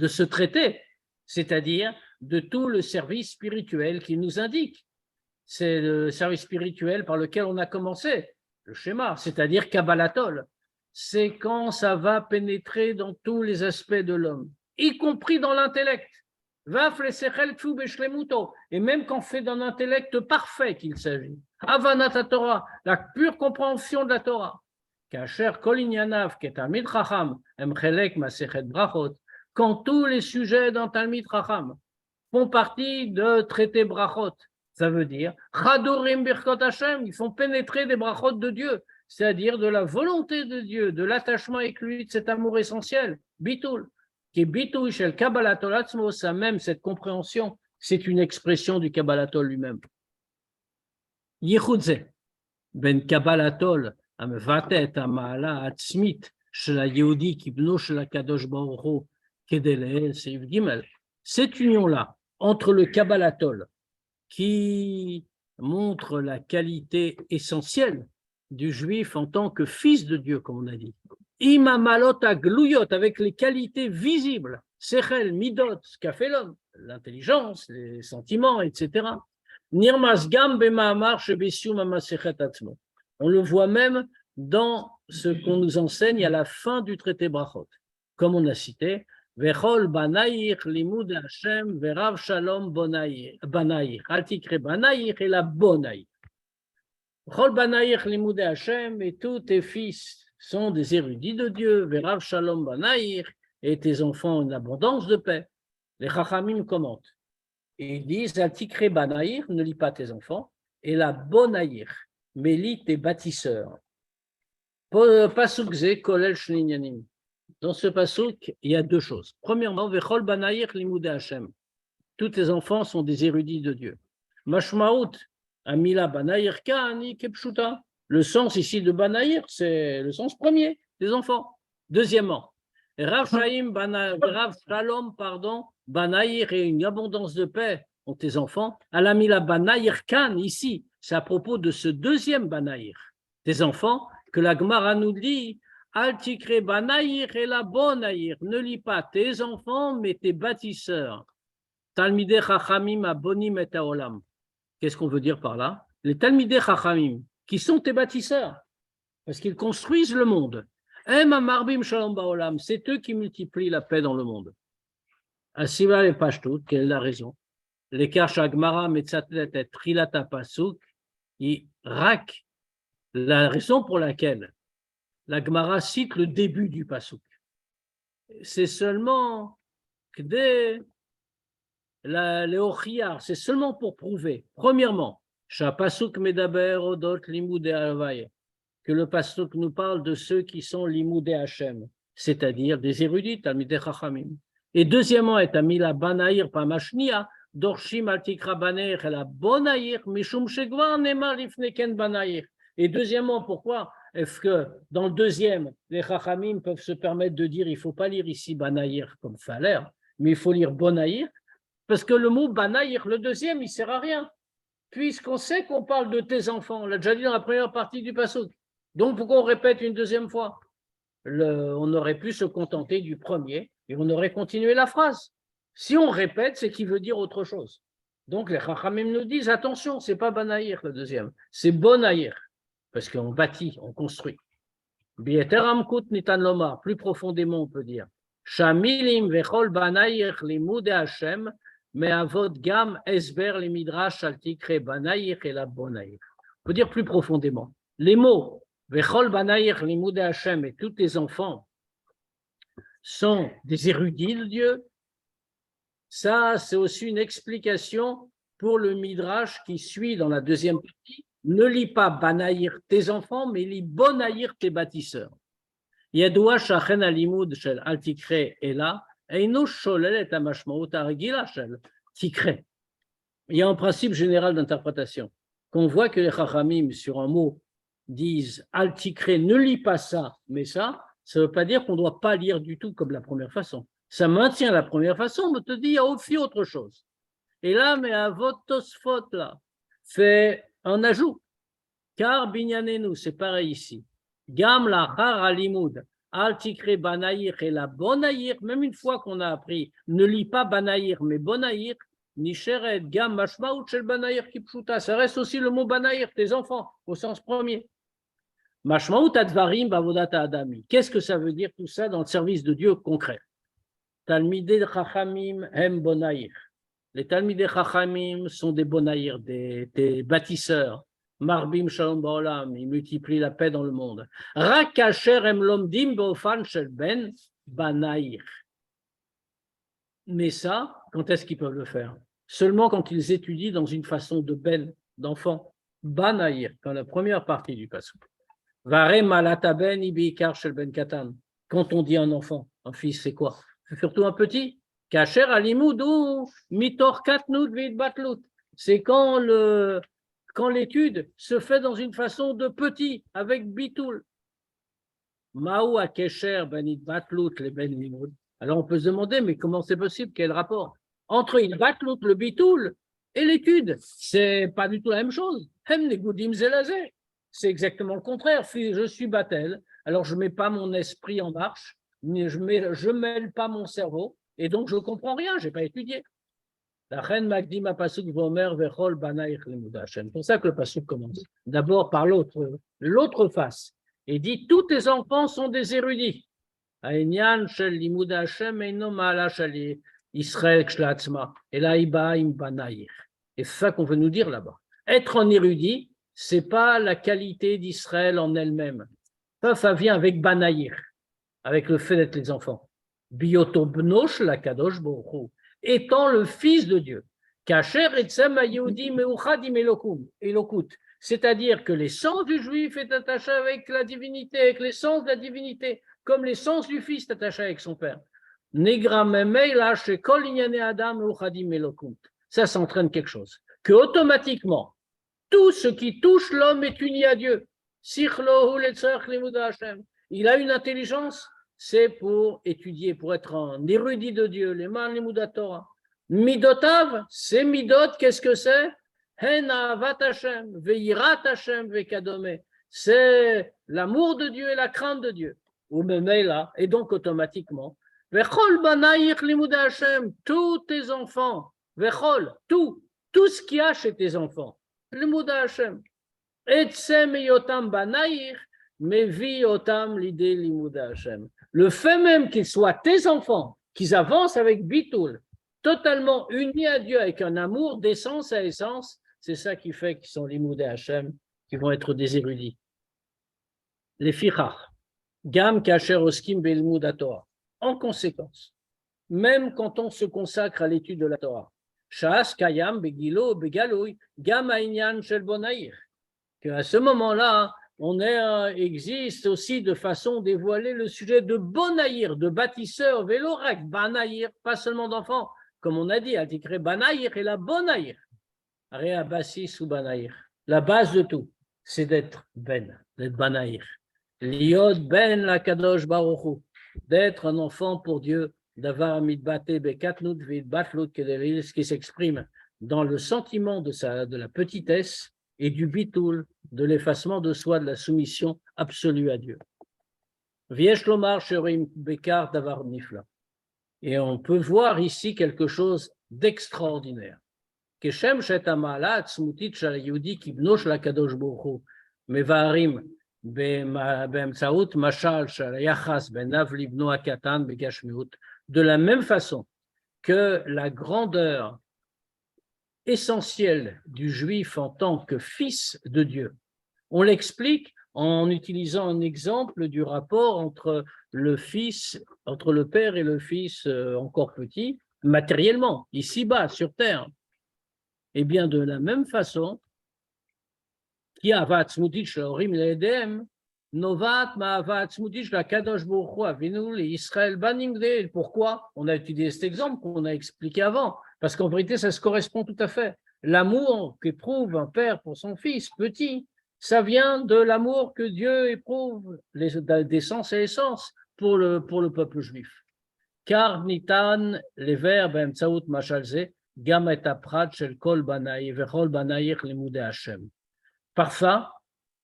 ce traité, c'est-à-dire de tout le service spirituel qu'il nous indique. C'est le service spirituel par lequel on a commencé, le schéma, c'est-à-dire Kabbalatol. C'est quand ça va pénétrer dans tous les aspects de l'homme, y compris dans l'intellect. Et même quand fait d'un intellect parfait qu'il s'agit. Avanat Torah, la pure compréhension de la Torah. Quand tous les sujets d'un Talmid Chacham font partie de traité brachot, ça veut dire Chadorim Birkot Hashem, ils font pénétrer des brachot de Dieu, c'est-à-dire de la volonté de Dieu, de l'attachement avec lui, de cet amour essentiel, Bitul, qui est Bitul shel Kabbalatol Atzmo, ça même, cette compréhension, c'est une expression du Kabbalatol lui-même. Yichudze, ben Kabbalatol, המבטא את המעלה העצמית של היהודי כבנו של הקדוש ברוך הוא כדי לאל סעיף ג'. Cette union-là entre le Kabbalatol qui montre la qualité essentielle du juif en tant que fils de Dieu, comme on a dit, imamalot agluyot, avec les qualités visibles, sechel, midot, ce qu'a fait l'homme, l'intelligence, les sentiments, etc. Nirmas gam b'ma'amar shebesium hamasechet atzmo. On le voit même dans ce qu'on nous enseigne à la fin du traité Brachot. Comme on a cité, Vechol banayich limud Hashem verav shalom banayich. Al tikre banayich et la bonayich. Vechol banayich limud Hashem, et tous tes fils sont des érudits de Dieu, verav shalom banayich, et tes enfants une abondance de paix. Les Chachamim commentent. Et ils disent, al tikre banayich, ne lis pas tes enfants, et la bonayich. Mélite et bâtisseur. Pasuk Zé, Kolel Shninyanim. Dans ce pasuk, il y a deux choses. Premièrement, Vechol Banayir Limudé Hashem. Tous tes enfants sont des érudits de Dieu. Mashmaout, Amila Banayir Kani Kepshuta. Le sens ici de Banayir, c'est le sens premier des enfants. Deuxièmement, Rav Shalom, Banayir et une abondance de paix ont tes enfants. Alamila Banayir Kan, ici, c'est à propos de ce deuxième Banayir, tes enfants, que la Gemara nous dit Al tikre Banayir et la Bonayir. Ne lis pas tes enfants, mais tes bâtisseurs. Talmidei Chachamim abonim et haolam. Qu'est-ce qu'on veut dire par là? Les Talmidei Chachamim, qui sont tes bâtisseurs, parce qu'ils construisent le monde. C'est eux qui multiplient la paix dans le monde. Asiva le Pashtout, quelle est la raison? Les Karshagmara Metzatlet et Trilata Pasuk, Rak, la raison pour laquelle la Gemara cite le début du Pasuk. C'est seulement que c'est seulement pour prouver, premièrement, que le pasuk nous parle de ceux qui sont limudé Hashem, c'est-à-dire des érudits, talmidei chachamim. Et deuxièmement, et amila banaïr pamashnia, dorshim altikra banaïr la bonaïr, mishum shegvar nemar lifneken banaïr. Et deuxièmement, pourquoi est-ce que dans le deuxième, les chachamim peuvent se permettre de dire il ne faut pas lire ici banaïr comme ça a l'air, mais il faut lire bonaïr? Parce que le mot Banayir, le deuxième, il ne sert à rien. Puisqu'on sait qu'on parle de tes enfants, on l'a déjà dit dans la première partie du Passouk. Donc, pourquoi on répète une deuxième fois? On aurait pu se contenter du premier et on aurait continué la phrase. Si on répète, c'est qu'il veut dire autre chose. Donc, les Chachamim nous disent attention, ce n'est pas Banayir le deuxième, c'est Bonayir. Parce qu'on bâtit, on construit. Bieteramkut nitan lomar, plus profondément, on peut dire. Shamilim vechol Banayir limudé Hashem. Mais avot gam esber les midrash al tikre banayir et la bonaïr. On peut dire plus profondément. Les mots vechol banayir limudé Hashem et tous les enfants sont des érudits de Dieu. Ça, c'est aussi une explication pour le midrash qui suit dans la deuxième partie. Ne lis pas banayir tes enfants, mais lis bonaïr tes bâtisseurs. Yadoua shachen alimud shel al tikre et là. Il y a un principe général d'interprétation. Qu'on voit que les chachamim, sur un mot, disent al tikre, ne lis pas ça, mais ça ne veut pas dire qu'on ne doit pas lire du tout comme la première façon. Ça maintient la première façon, mais te dit il y a aussi autre chose. Et là, mais à votre tosfot, là, fait un ajout. Car binyanenu, c'est pareil ici. Gam la har alimud. Al tikre banayir et la bonaïr, même une fois qu'on a appris, ne lis pas banayir, mais bonaïr, nisheret gam mashmaout shel banayir kipshuta, ça reste aussi le mot banayir, tes enfants, au sens premier. Mashmaout advarim bavodata adami. Qu'est-ce que ça veut dire tout ça dans le service de Dieu concret? Talmidei chachamim hem bonaïr. Les talmidei chachamim sont des bonaïr, des bâtisseurs. Marbim shalom ba'olam, il multiplie la paix dans le monde. Rak asher em lomdim be'ofan shel ben banayir. Mais ça, quand est-ce qu'ils peuvent le faire? Seulement quand ils étudient dans une façon de ben, d'enfant. Banayir, dans la première partie du passage. Vare malata ben ibikar shel ben katan. Quand on dit un enfant, un fils, c'est quoi? C'est surtout un petit. Kasher alimud ou mitor katnud vid batlut. C'est quand l'étude se fait dans une façon de petit, avec bitoul. Maou akesher benit batlut le ben limud. Alors on peut se demander, mais comment c'est possible? Quel rapport entre il batlut, le bitoul, et l'étude? C'est pas du tout la même chose. Hem negoudim zelazé. C'est exactement le contraire. Je suis battel, alors je mets pas mon esprit en marche, je mêle pas mon cerveau, et donc je comprends rien, j'ai pas étudié. C'est pour ça que le pasuk commence. D'abord par l'autre face. Et dit tous tes enfants sont des érudits. Et c'est ça qu'on veut nous dire là-bas. Être un érudit, c'est pas la qualité d'Israël en elle-même. Ça vient avec Banaïr, avec le fait d'être les enfants. Bioto bnosh la kadosh bohu. Étant le fils de Dieu. Kacher etzem hayehudi meuchadim elokut. C'est-à-dire que l'essence du juif est attachée avec la divinité, avec l'essence de la divinité, comme l'essence du fils est attachée avec son père. Ça s'entraîne quelque chose. Que automatiquement, tout ce qui touche l'homme est uni à Dieu. Il a une intelligence, c'est pour étudier, pour être un érudit de Dieu. Les man limudat Torah. Midotav, c'est midot, qu'est-ce que c'est? C'est l'amour de Dieu et la crainte de Dieu. Et donc automatiquement, tous tes enfants, tout ce qu'il y a chez tes enfants, le fait même qu'ils soient tes enfants, qu'ils avancent avec Bitoul, totalement unis à Dieu avec un amour d'essence à essence, c'est ça qui fait qu'ils sont l'imoudé Hachem, qui vont être des érudits. Les fichach, gam kacher oskim belmoud Torah. En conséquence, même quand on se consacre à l'étude de la Torah, shas kayam begilo begaloui gam ainyan shel bonaïr, qu'à ce moment-là, existe aussi de façon dévoilée le sujet de bonaïr, de bâtisseur, vélorak, banaïr, pas seulement d'enfants, comme on a dit, Altikre Banaïr et la Bonaïr. Réa Bassis ou Banaïr. La base de tout, c'est d'être Ben, d'être Banaïr. Liod Ben la Kadosh Baruchu, d'être un enfant pour Dieu, d'avoir mitbate bekatnut vidbatlut kedelil, ce qui s'exprime dans le sentiment de la petitesse et du bitoul, de l'effacement de soi, de la soumission absolue à Dieu. Viesh lomar sherim bekar davar nifla. Et on peut voir ici quelque chose d'extraordinaire. Keshem shetamala tzmutit shel Yehudi kibno shel HaKadosh Baruch Hu mevarim be'emtzaut mashal shel yachas benav libno hakatan begashmiut. De la même façon que la grandeur essentielle du juif en tant que fils de Dieu, on l'explique en utilisant un exemple du rapport entre le père et le fils encore petit, matériellement, ici-bas, sur terre. Et bien, de la même façon, pourquoi on a utilisé cet exemple qu'on a expliqué avant? Parce qu'en vérité, ça se correspond tout à fait. L'amour qu'éprouve un père pour son fils petit, ça vient de l'amour que Dieu éprouve d'essence et essence pour le peuple juif. Car nitan les verbes emtsaout machalze gam et aprat shel kol banaï vechol banaïr limudei Hashem. Par ça,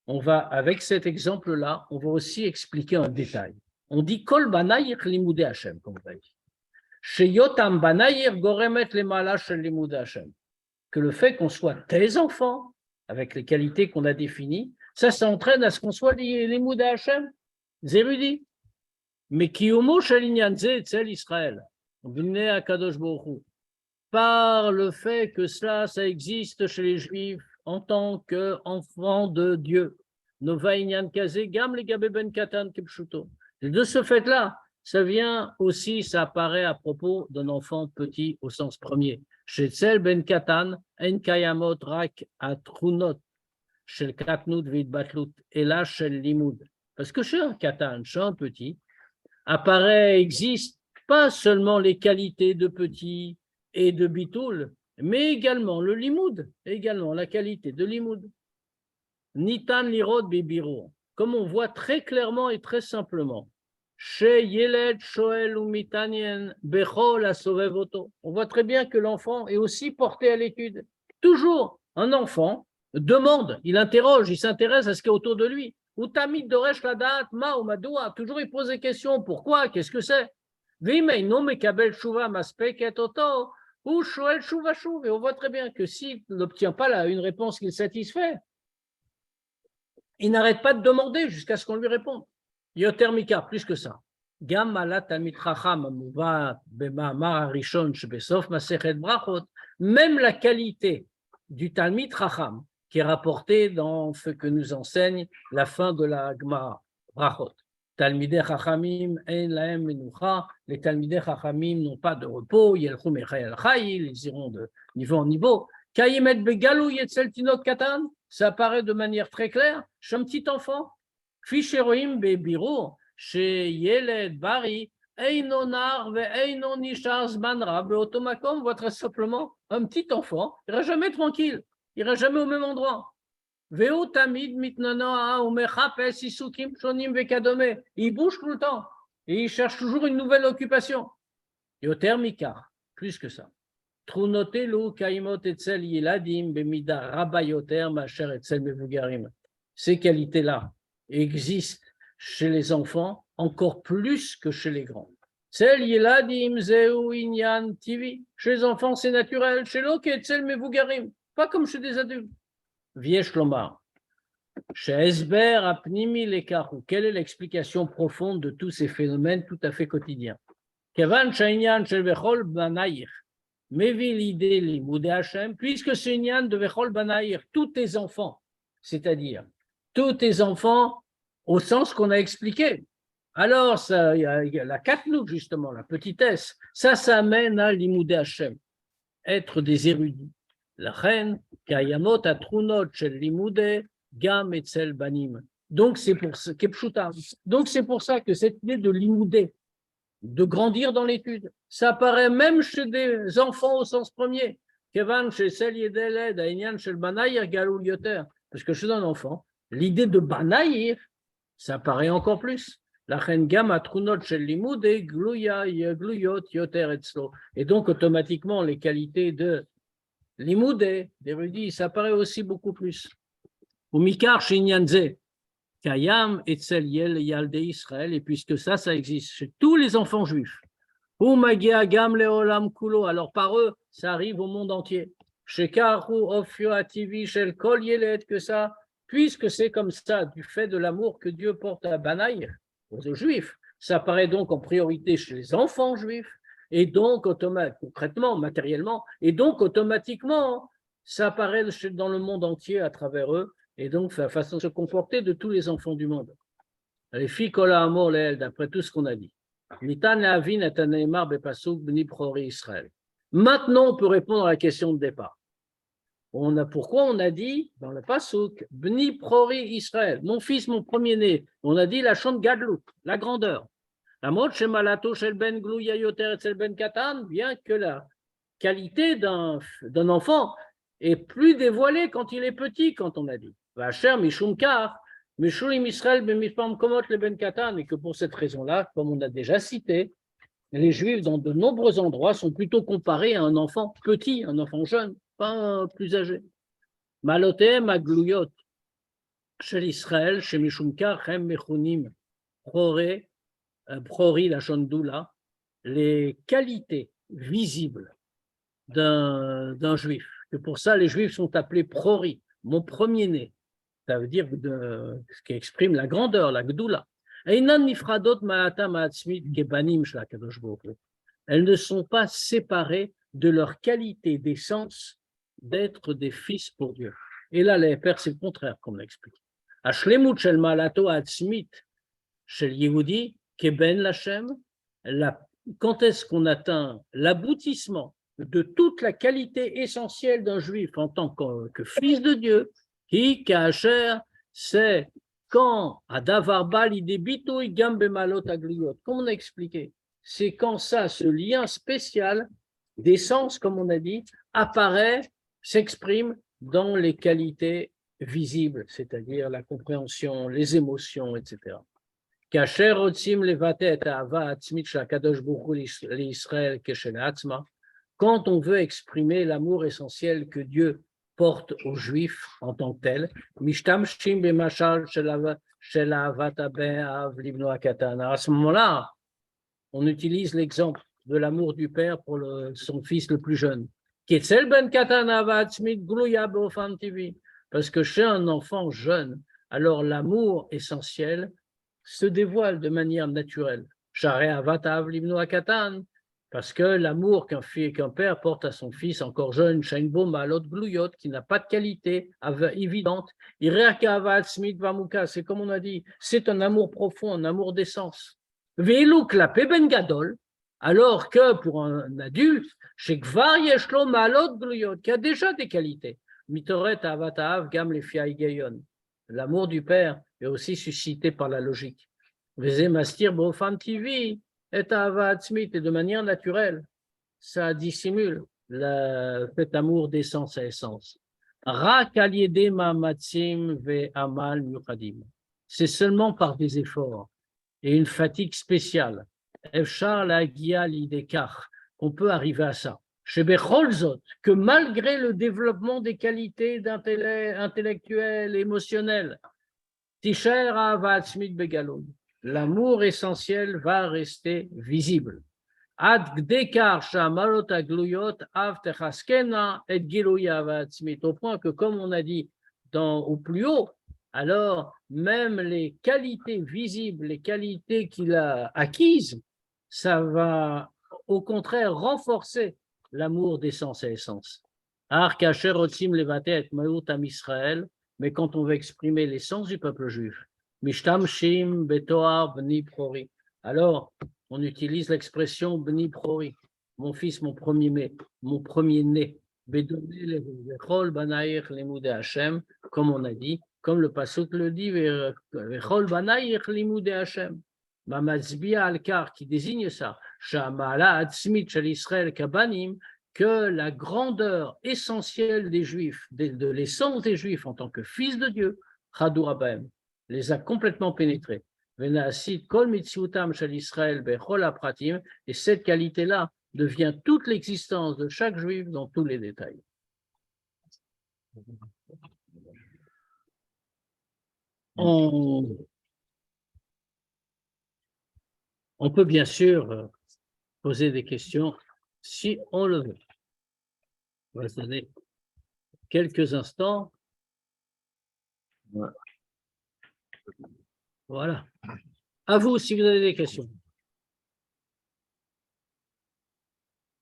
avec cet exemple-là, on va aussi expliquer un détail. On dit kol banaïr limudei Hashem, comme on va dire. Sheyotam banaïr goremet lemala shel limudei Hashem. Que le fait qu'on soit tes enfants, avec les qualités qu'on a définies, ça entraîne à ce qu'on soit les moudé Hachem, zérudis. Mais Kiyumo Shalinyan Zel Israël, par le fait que ça existe chez les Juifs en tant qu'enfants de Dieu. De ce fait-là, ça vient aussi, ça apparaît à propos d'un enfant petit au sens premier. Chez Tzel ben Katan, en kayamot rak atrunot, chez katnut vidbatlut, et là chez limoud. Parce que chez un Katan, chez un petit, existe pas seulement les qualités de petit et de bitoul, mais également le limoud, également la qualité de limoud. Nitan lirod bibiro, comme on voit très clairement et très simplement. Chez Yeled, Shoel ou Mitanien, Bechol a Sovevoto. On voit très bien que l'enfant est aussi porté à l'étude. Toujours, un enfant demande, il interroge, il s'intéresse à ce qui est autour de lui. Ou Tamid Doresh Ladat, Ma ou Madoua, toujours il pose des questions. Pourquoi? Qu'est-ce que c'est? Vimeino Mekabel Shuva Maspeket Oto, ou Shoel Shuva Shuv. Et on voit très bien que s'il n'obtient pas une réponse qu'il satisfait, il n'arrête pas de demander jusqu'à ce qu'on lui réponde. Yotermika, plus que ça. Gam ala talmid chacham amuva b'ma'amar harishon shebesof masechet brachot, même la qualité du talmid chacham qui est rapporté dans ce que nous enseigne la fin de la Gemara brachot. Talmidei chachamim en lahem menucha, les talmidei chachamim n'ont pas de repos, yelchum echai el chai, ils iront de niveau en niveau. Kayimet begalou yetzel tinot katan, ça apparaît de manière très claire chez un petit enfant. Ficheroim bebiro, chez Yeled Bari, Einonar ve Einonishar Zmanra, Beotomakom, on voit très simplement un petit enfant, il n'ira jamais tranquille, il n'ira jamais au même endroit. Veo tamid mitnana umechapes isukim shonim vekadome. Il bouge tout le temps et il cherche toujours une nouvelle occupation. Yoter mikar, plus que ça. Trunotelu kaimot etzel yiladim bemida rabayoter macher etzel mevugarim. Ces qualités-là existent chez les enfants encore plus que chez les grands. Tzel yiladim zeu inyan tivi. Chez les enfants, c'est naturel. Chez l'autre, etzel mevugarim. Pas comme chez des adultes. Viesh Lomar, chez Esber, Apnimi, Lekarou, quelle est l'explication profonde de tous ces phénomènes tout à fait quotidiens? Kevan Shainyan Shel Vechol Banaïr, Mevi l'idée Limoudé Hachem, puisque c'est Inyan de Vechol Banaïr, tous tes enfants, c'est-à-dire tous tes enfants au sens qu'on a expliqué. Alors, ça, il y a la Katnouk, justement, la petitesse, ça amène à l'Imoudé Hachem, être des érudits. La reine, Kayamot Atrunot Shel Limudé, Gam Etzel Banim. Donc c'est pour ça, donc c'est pour ça que cette idée de l'imoudé, de grandir dans l'étude, ça apparaît même chez des enfants au sens premier. Kevan chez Sel Yedeled, Aïnian Shel Banayir Galul Yoter. Parce que chez un enfant, l'idée de Banayir, ça apparaît encore plus. La reine Gam Atrunot Shel Limudé, Gluya, Gluyot, Yoter Etzlo. Et donc automatiquement les qualités de l'imoudé, d'érudit, ça apparaît aussi beaucoup plus. Ou Mikar chez Nyanze, Kayam et Tseliel Yalde Israël, et puisque ça existe chez tous les enfants juifs. Ou Magia Gam Leolam Kulo, alors par eux, ça arrive au monde entier. Chez Karu Ofio Ativi Shel Kol Yelet, que ça, puisque c'est comme ça, du fait de l'amour que Dieu porte à Banaï, aux juifs, ça apparaît donc en priorité chez les enfants juifs, et donc concrètement, matériellement, et donc automatiquement, ça apparaît dans le monde entier à travers eux, et donc la façon de se comporter de tous les enfants du monde. Les filles Kola Amor Leel, d'après tout ce qu'on a dit. Maintenant, on peut répondre à la question de départ. Pourquoi on a dit dans le Pasuk, Bni Prori Israël, mon fils, mon premier-né, on a dit la chante Gadlut, la grandeur. La mot chez Malato, chez Ben Glou, Yayoter et Ben Katan, bien que la qualité d'un enfant est plus dévoilée quand il est petit, quand on a dit. Vacher, Mishum Kar, Mishulim Israël, Bemifam Komot, le Ben Katan, et que pour cette raison-là, comme on a déjà cité, les Juifs, dans de nombreux endroits, sont plutôt comparés à un enfant petit, un enfant jeune, pas plus âgé. Malotem, Aglouyot, chez l'Israël, chez Mishum Kar, Chem Mechunim, Prori, la Shondoula, les qualités visibles d'un juif, que pour ça les juifs sont appelés Prori, mon premier-né, ça veut dire ce qui exprime la grandeur, la Gdoula. Elles ne sont pas séparées de leur qualité d'essence d'être des fils pour Dieu. Et là, les pères, c'est le contraire, comme l'explique. Ashlemut shel malato atzmit shel Yehudi keben lachem. Quand est-ce qu'on atteint l'aboutissement de toute la qualité essentielle d'un juif en tant que fils de Dieu, qui kacher, c'est quand à davarba l'idée bitoui gambe malot agliot, comme on a expliqué, c'est quand ça, ce lien spécial d'essence, comme on a dit, apparaît, s'exprime dans les qualités visibles, c'est-à-dire la compréhension, les émotions, etc. Kacher otzim levate et ahava atzmit shel HaKadosh Baruch Hu l'Israël keshel atzma, quand on veut exprimer l'amour essentiel que Dieu porte aux Juifs en tant que tel, mishtamshim b'mashal shel ahavat ben av livno hakatan. À ce moment-là, on utilise l'exemple de l'amour du père pour son fils le plus jeune. Ketzel ben katan ahavat atzmit gluya be'ofan tivi. Parce que chez un enfant jeune, alors l'amour essentiel se dévoile de manière naturelle. Share ahavat av livno hakatan. Parce que l'amour qu'un père porte à son fils encore jeune, qui n'a pas de qualité évidente, c'est comme on a dit, c'est un amour profond, un amour d'essence. Alors que pour un adulte, qui a déjà des qualités, Mitoret ahavat ha'av gam lefi ha'higayon. L'amour du père est aussi suscité par la logique. Veze mastir b'ofan tivi et ahava atzmit, et de manière naturelle, ça dissimule cet amour d'essence à essence. Rak al yedei ma'amatzim ve'amal miuchadim. C'est seulement par des efforts et une fatigue spéciale, efshar la'agia lidei kach, qu'on peut arriver à ça. Chez Bechol Zot, que malgré le développement des qualités intellectuelles, émotionnelles, Tisher Ahava Atzmit Begalon, l'amour essentiel va rester visible. Ad Gdekar Shamarot Agluyot Av Techaskena et Gilouya Ahava Atzmit, au point que, comme on a dit au plus haut, alors même les qualités visibles, les qualités qu'il a acquises, ça va au contraire renforcer l'amour d'essence à essence. Ar Kacher Otzim Levatet Maout Am Israël, mais quand on veut exprimer l'essence du peuple juif, Mishtamshim Betoar Bni Prori, alors on utilise l'expression Bni Prori, mon fils, mon premier-né, Bechol Banaïr Limudei Hashem, comme on a dit, comme le pasuk le dit, Bechol Banaïr Limudei Hashem. Mamatzbia Alkar, qui désigne ça, Shamala Atzmit Shel Israël Kabanim, que la grandeur essentielle des Juifs, de l'essence des Juifs en tant que fils de Dieu, Chadou Rabbaim, les a complètement pénétrés. Venasit Kol Mitziutam Shel Israël Bechol Apratim, et cette qualité-là devient toute l'existence de chaque Juif dans tous les détails. On peut bien sûr poser des questions si on le veut. On va se donner quelques instants. Voilà. À vous si vous avez des questions.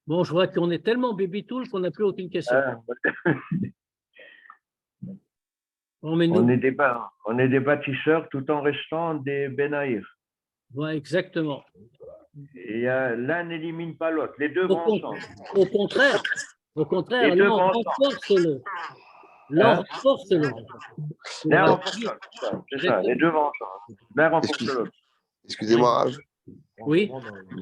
Bon, je vois qu'on est tellement baby-touche qu'on n'a plus aucune question. On est des bâtisseurs tout en restant des Benaïr. Ouais, exactement. Et l'un n'élimine pas l'autre, les deux vont ensemble. Au contraire, l'un renforce-le. L'un renforce-le. C'est ça, les deux vont ensemble. L'un renforce l'autre. Excusez-moi, Rav. Oui.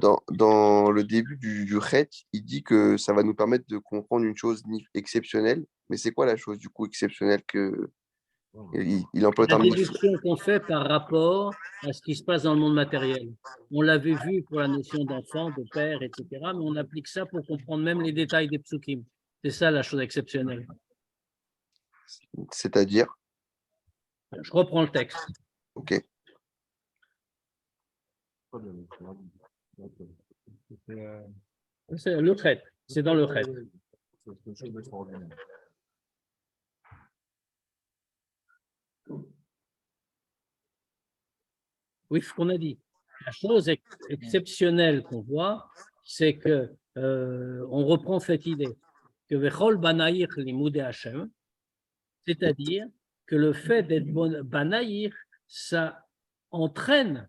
Dans le début du Chet, il dit que ça va nous permettre de comprendre une chose exceptionnelle. Mais c'est quoi la chose du coup exceptionnelle que il emploie La déduction qu'on fait par rapport à ce qui se passe dans le monde matériel. On l'avait vu pour la notion d'enfant, de père, etc. Mais on applique ça pour comprendre même les détails des psukim. C'est ça la chose exceptionnelle. C'est-à-dire? Je reprends le texte. Ok. C'est le Chet. C'est dans le Chet. Oui, ce qu'on a dit. La chose exceptionnelle qu'on voit, c'est que on reprend cette idée que Vechol Banaïr Limudei Hashem, c'est-à-dire que le fait d'être Banaïr, ça entraîne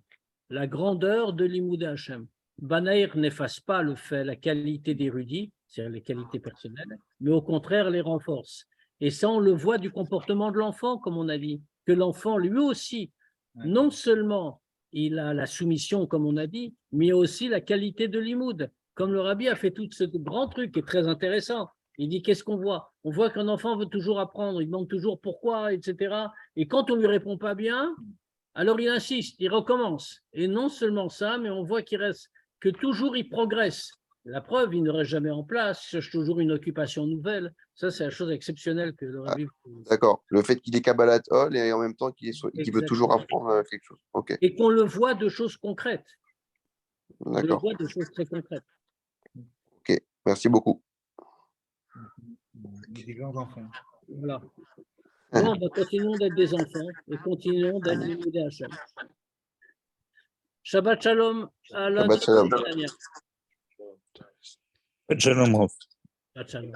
la grandeur de Limudei Hashem. Banaïr n'efface pas le fait, la qualité d'érudit, c'est-à-dire les qualités personnelles, mais au contraire les renforce. Et ça, on le voit du comportement de l'enfant, comme on a dit, que l'enfant lui aussi, non seulement il a la soumission, comme on a dit, mais aussi la qualité de l'imoud. Comme le rabbi a fait tout ce grand truc qui est très intéressant. Il dit, qu'est-ce qu'on voit? On voit qu'un enfant veut toujours apprendre, il demande toujours pourquoi, etc. Et quand on ne lui répond pas bien, alors il insiste, il recommence. Et non seulement ça, mais on voit qu'il reste, que toujours il progresse. La preuve, il ne reste jamais en place, il cherche toujours une occupation nouvelle. Ça, c'est la chose exceptionnelle que le rabbi... D'accord. Le fait qu'il est Kabbalat Ol et en même temps qu'il veut toujours apprendre quelque chose. Okay. Et qu'on le voit de choses concrètes. D'accord. On le voit de choses très concrètes. Ok, merci beaucoup. Des grands enfants. Voilà. Bon, continuons d'être des enfants et continuons d'être des Limudei Hashem. Shabbat Shalom. Shabbat Shalom. Shalom. Shabbat Shalom.